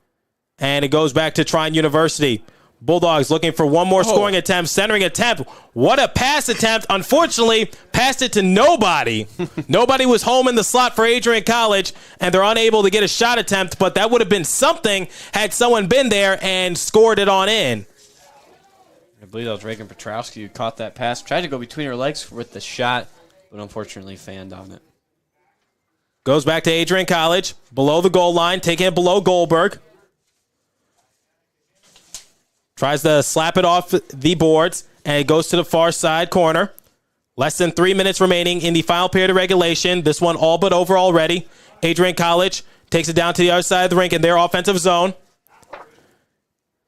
and it goes back to Trine University. Bulldogs looking for one more scoring attempt, centering attempt. What a pass attempt. Unfortunately, passed it to nobody. Nobody was home in the slot for Adrian College, and they're unable to get a shot attempt, but that would have been something had someone been there and scored it on in. I believe that was Reagan Petrowski who caught that pass. Tried to go between her legs with the shot, but unfortunately fanned on it. Goes back to Adrian College, below the goal line, taking it below Goldberg. Tries to slap it off the boards, and it goes to the far side corner. Less than 3 minutes remaining in the final period of regulation. This one all but over already. Adrian College takes it down to the other side of the rink in their offensive zone.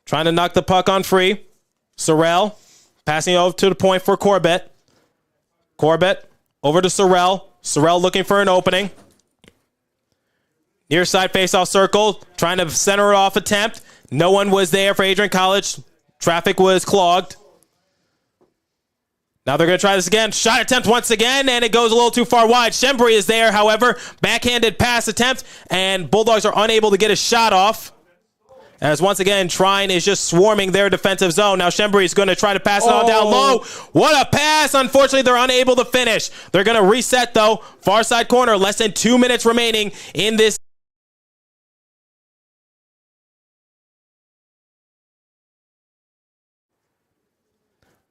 Trying to knock the puck on free. Sorrell passing over to the point for Corbett. Corbett over to Sorrell. Sorrell looking for an opening. Near side faceoff circle. Trying to center it off attempt. No one was there for Adrian College. Traffic was clogged. Now they're going to try this again. Shot attempt once again, and it goes a little too far wide. Shembri is there, however. Backhanded pass attempt, and Bulldogs are unable to get a shot off. As once again, Trine is just swarming their defensive zone. Now Shembri is going to try to pass it on down low. What a pass. Unfortunately, they're unable to finish. They're going to reset, though. Far side corner, less than 2 minutes remaining in this.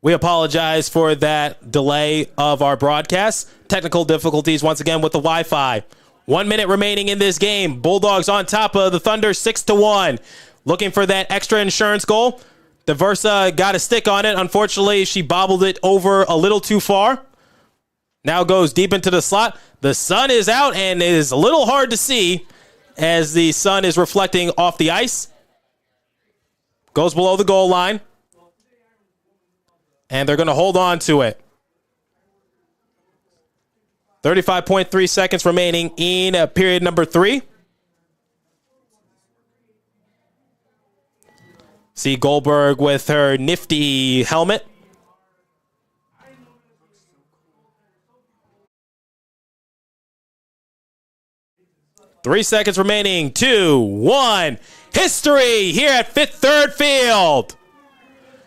We apologize for that delay of our broadcast. Technical difficulties once again with the Wi-Fi. 1 minute remaining in this game. Bulldogs on top of the Thunder 6-1. Looking for that extra insurance goal. Diversa got a stick on it. Unfortunately, she bobbled it over a little too far. Now goes deep into the slot. The sun is out, and it is a little hard to see as the sun is reflecting off the ice. Goes below the goal line. And they're going to hold on to it. 35.3 seconds remaining in period number 3. See Goldberg with her nifty helmet. Three seconds remaining. 2, 1. History here at Fifth Third Field.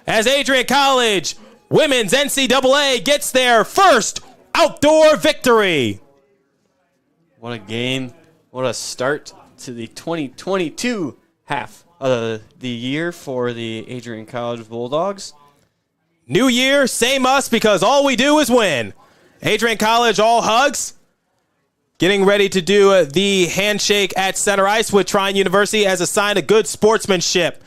As Adrian College Women's NCAA gets their first outdoor victory. What a game. What a start to the 2022 half of the year for the Adrian College Bulldogs. New year, same us, because all we do is win. Adrian College all hugs. Getting ready to do the handshake at center ice with Trine University as a sign of good sportsmanship.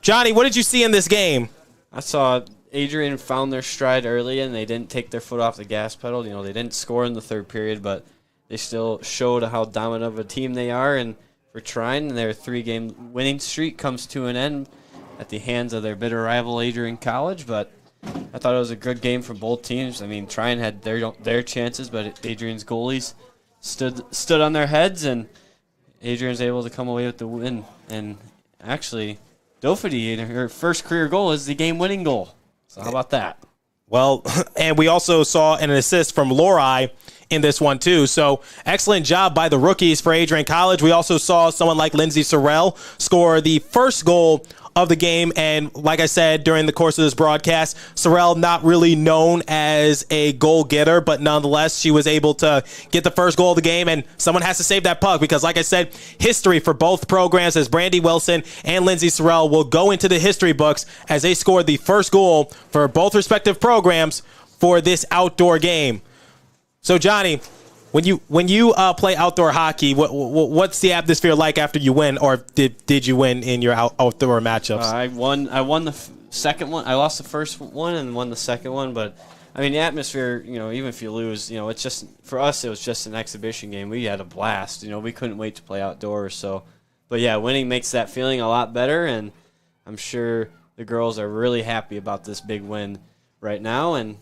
Johnny, what did you see in this game? I saw Adrian found their stride early, and they didn't take their foot off the gas pedal. You know, they didn't score in the third period, but they still showed how dominant of a team they are. And for Trine, their 3-game winning streak comes to an end at the hands of their bitter rival Adrian College. But I thought it was a good game for both teams. I mean, Trine had their chances, but Adrian's goalies stood on their heads, and Adrian's able to come away with the win. And actually, Doherty, in her first career goal, is the game-winning goal. So how about that? Well, and we also saw an assist from Lori in this one, too. So excellent job by the rookies for Adrian College. We also saw someone like Lindsay Sorrell score the first goal of the game. And like I said during the course of this broadcast, Sorrell not really known as a goal getter, but nonetheless, she was able to get the first goal of the game. And someone has to save that puck because, like I said, history for both programs as Brandy Wilson and Lindsay Sorrell will go into the history books as they scored the first goal for both respective programs for this outdoor game. So, Johnny, when you play outdoor hockey, what's the atmosphere like after you win, or did you win in your outdoor matchups? I won the second one. I lost the first one and won the second one, but I mean the atmosphere. You know, even if you lose, you know, it's just for us. It was just an exhibition game. We had a blast. You know, we couldn't wait to play outdoors. So, but yeah, winning makes that feeling a lot better, and I'm sure the girls are really happy about this big win right now. And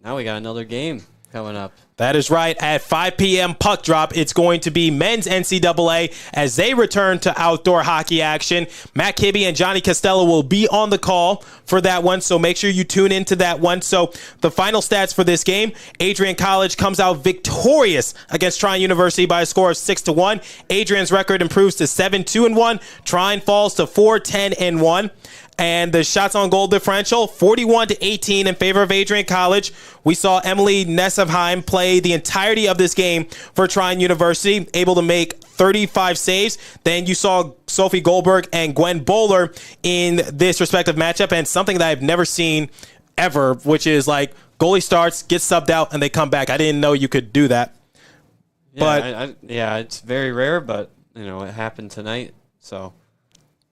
now we got another game coming up. That is right. At 5 p.m. puck drop, it's going to be men's NCAA as they return to outdoor hockey action. Matt Kibbe and Johnny Costello will be on the call for that one, so make sure you tune into that one. So the final stats for this game, Adrian College comes out victorious against Trine University by a score of 6-1. Adrian's record improves to 7-2-1. Trine falls to 4-10-1. And the shots on goal differential, 41-18 in favor of Adrian College. We saw Emily Nessevheim play the entirety of this game for Trine University, able to make 35 saves. Then you saw Sophie Goldberg and Gwen Bowler in this respective matchup, and something that I've never seen ever, which is like goalie starts, gets subbed out, and they come back. I didn't know you could do that. Yeah, but it's very rare, but you know it happened tonight. So,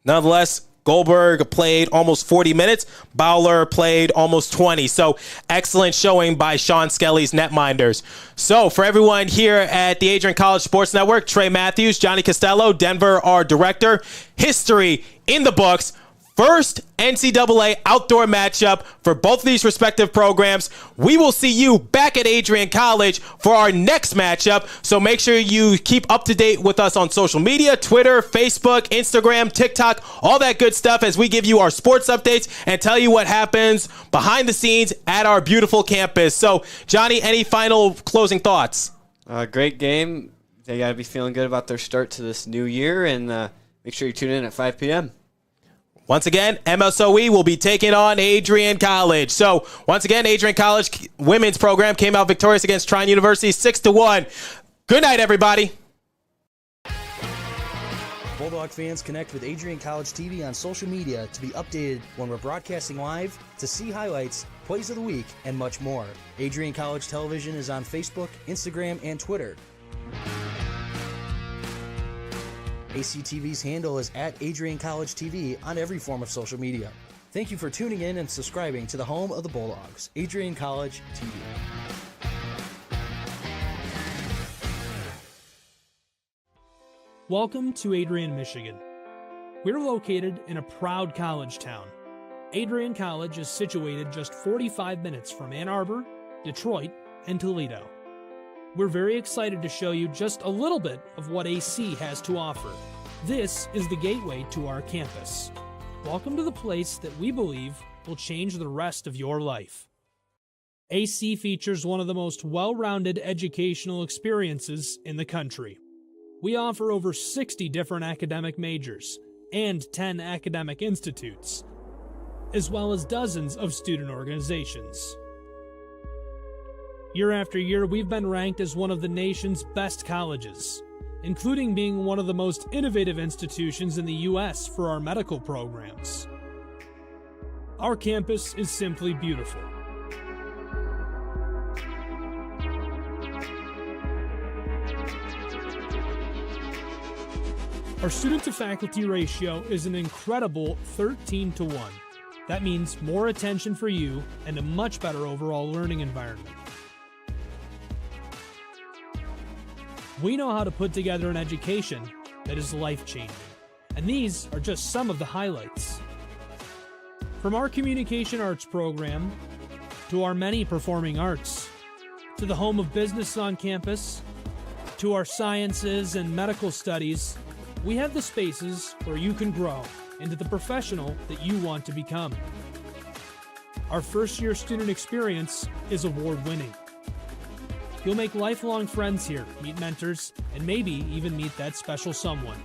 nonetheless, Goldberg played almost 40 minutes. Bowler played almost 20. So excellent showing by Sean Skelly's netminders. So for everyone here at the Adrian College Sports Network, Trey Matthews, Johnny Costello, Denver, our director, history in the books. First NCAA outdoor matchup for both of these respective programs. We will see you back at Adrian College for our next matchup. So make sure you keep up to date with us on social media, Twitter, Facebook, Instagram, TikTok, all that good stuff as we give you our sports updates and tell you what happens behind the scenes at our beautiful campus. So, Johnny, any final closing thoughts? Great game. They got to be feeling good about their start to this new year, and make sure you tune in at 5 p.m. Once again, MSOE will be taking on Adrian College. So, once again, Adrian College women's program came out victorious against Trine University 6-1. Good night, everybody. Bulldog fans, connect with Adrian College TV on social media to be updated when we're broadcasting live, to see highlights, plays of the week, and much more. Adrian College Television is on Facebook, Instagram, and Twitter. ACTV's handle is at Adrian College TV on every form of social media. Thank you for tuning in and subscribing to the home of the Bulldogs, Adrian College TV. Welcome to Adrian, Michigan. We're located in a proud college town. Adrian College is situated just 45 minutes from Ann Arbor, Detroit, and Toledo. We're very excited to show you just a little bit of what AC has to offer. This is the gateway to our campus. welcome to the place that we believe will change the rest of your life. AC features one of the most well-rounded educational experiences in the country. We offer over 60 different academic majors and 10 academic institutes, as well as dozens of student organizations. Year after year, we've been ranked as one of the nation's best colleges, including being one of the most innovative institutions in the U.S. for our medical programs. Our campus is simply beautiful. Our student-to-faculty ratio is an incredible 13-to-1. That means more attention for you and a much better overall learning environment. We know how to put together an education that is life-changing, and these are just some of the highlights. From our communication arts program, to our many performing arts, to the home of business on campus, to our sciences and medical studies, we have the spaces where you can grow into the professional that you want to become. Our first-year student experience is award-winning. You'll make lifelong friends here, meet mentors, and maybe even meet that special someone.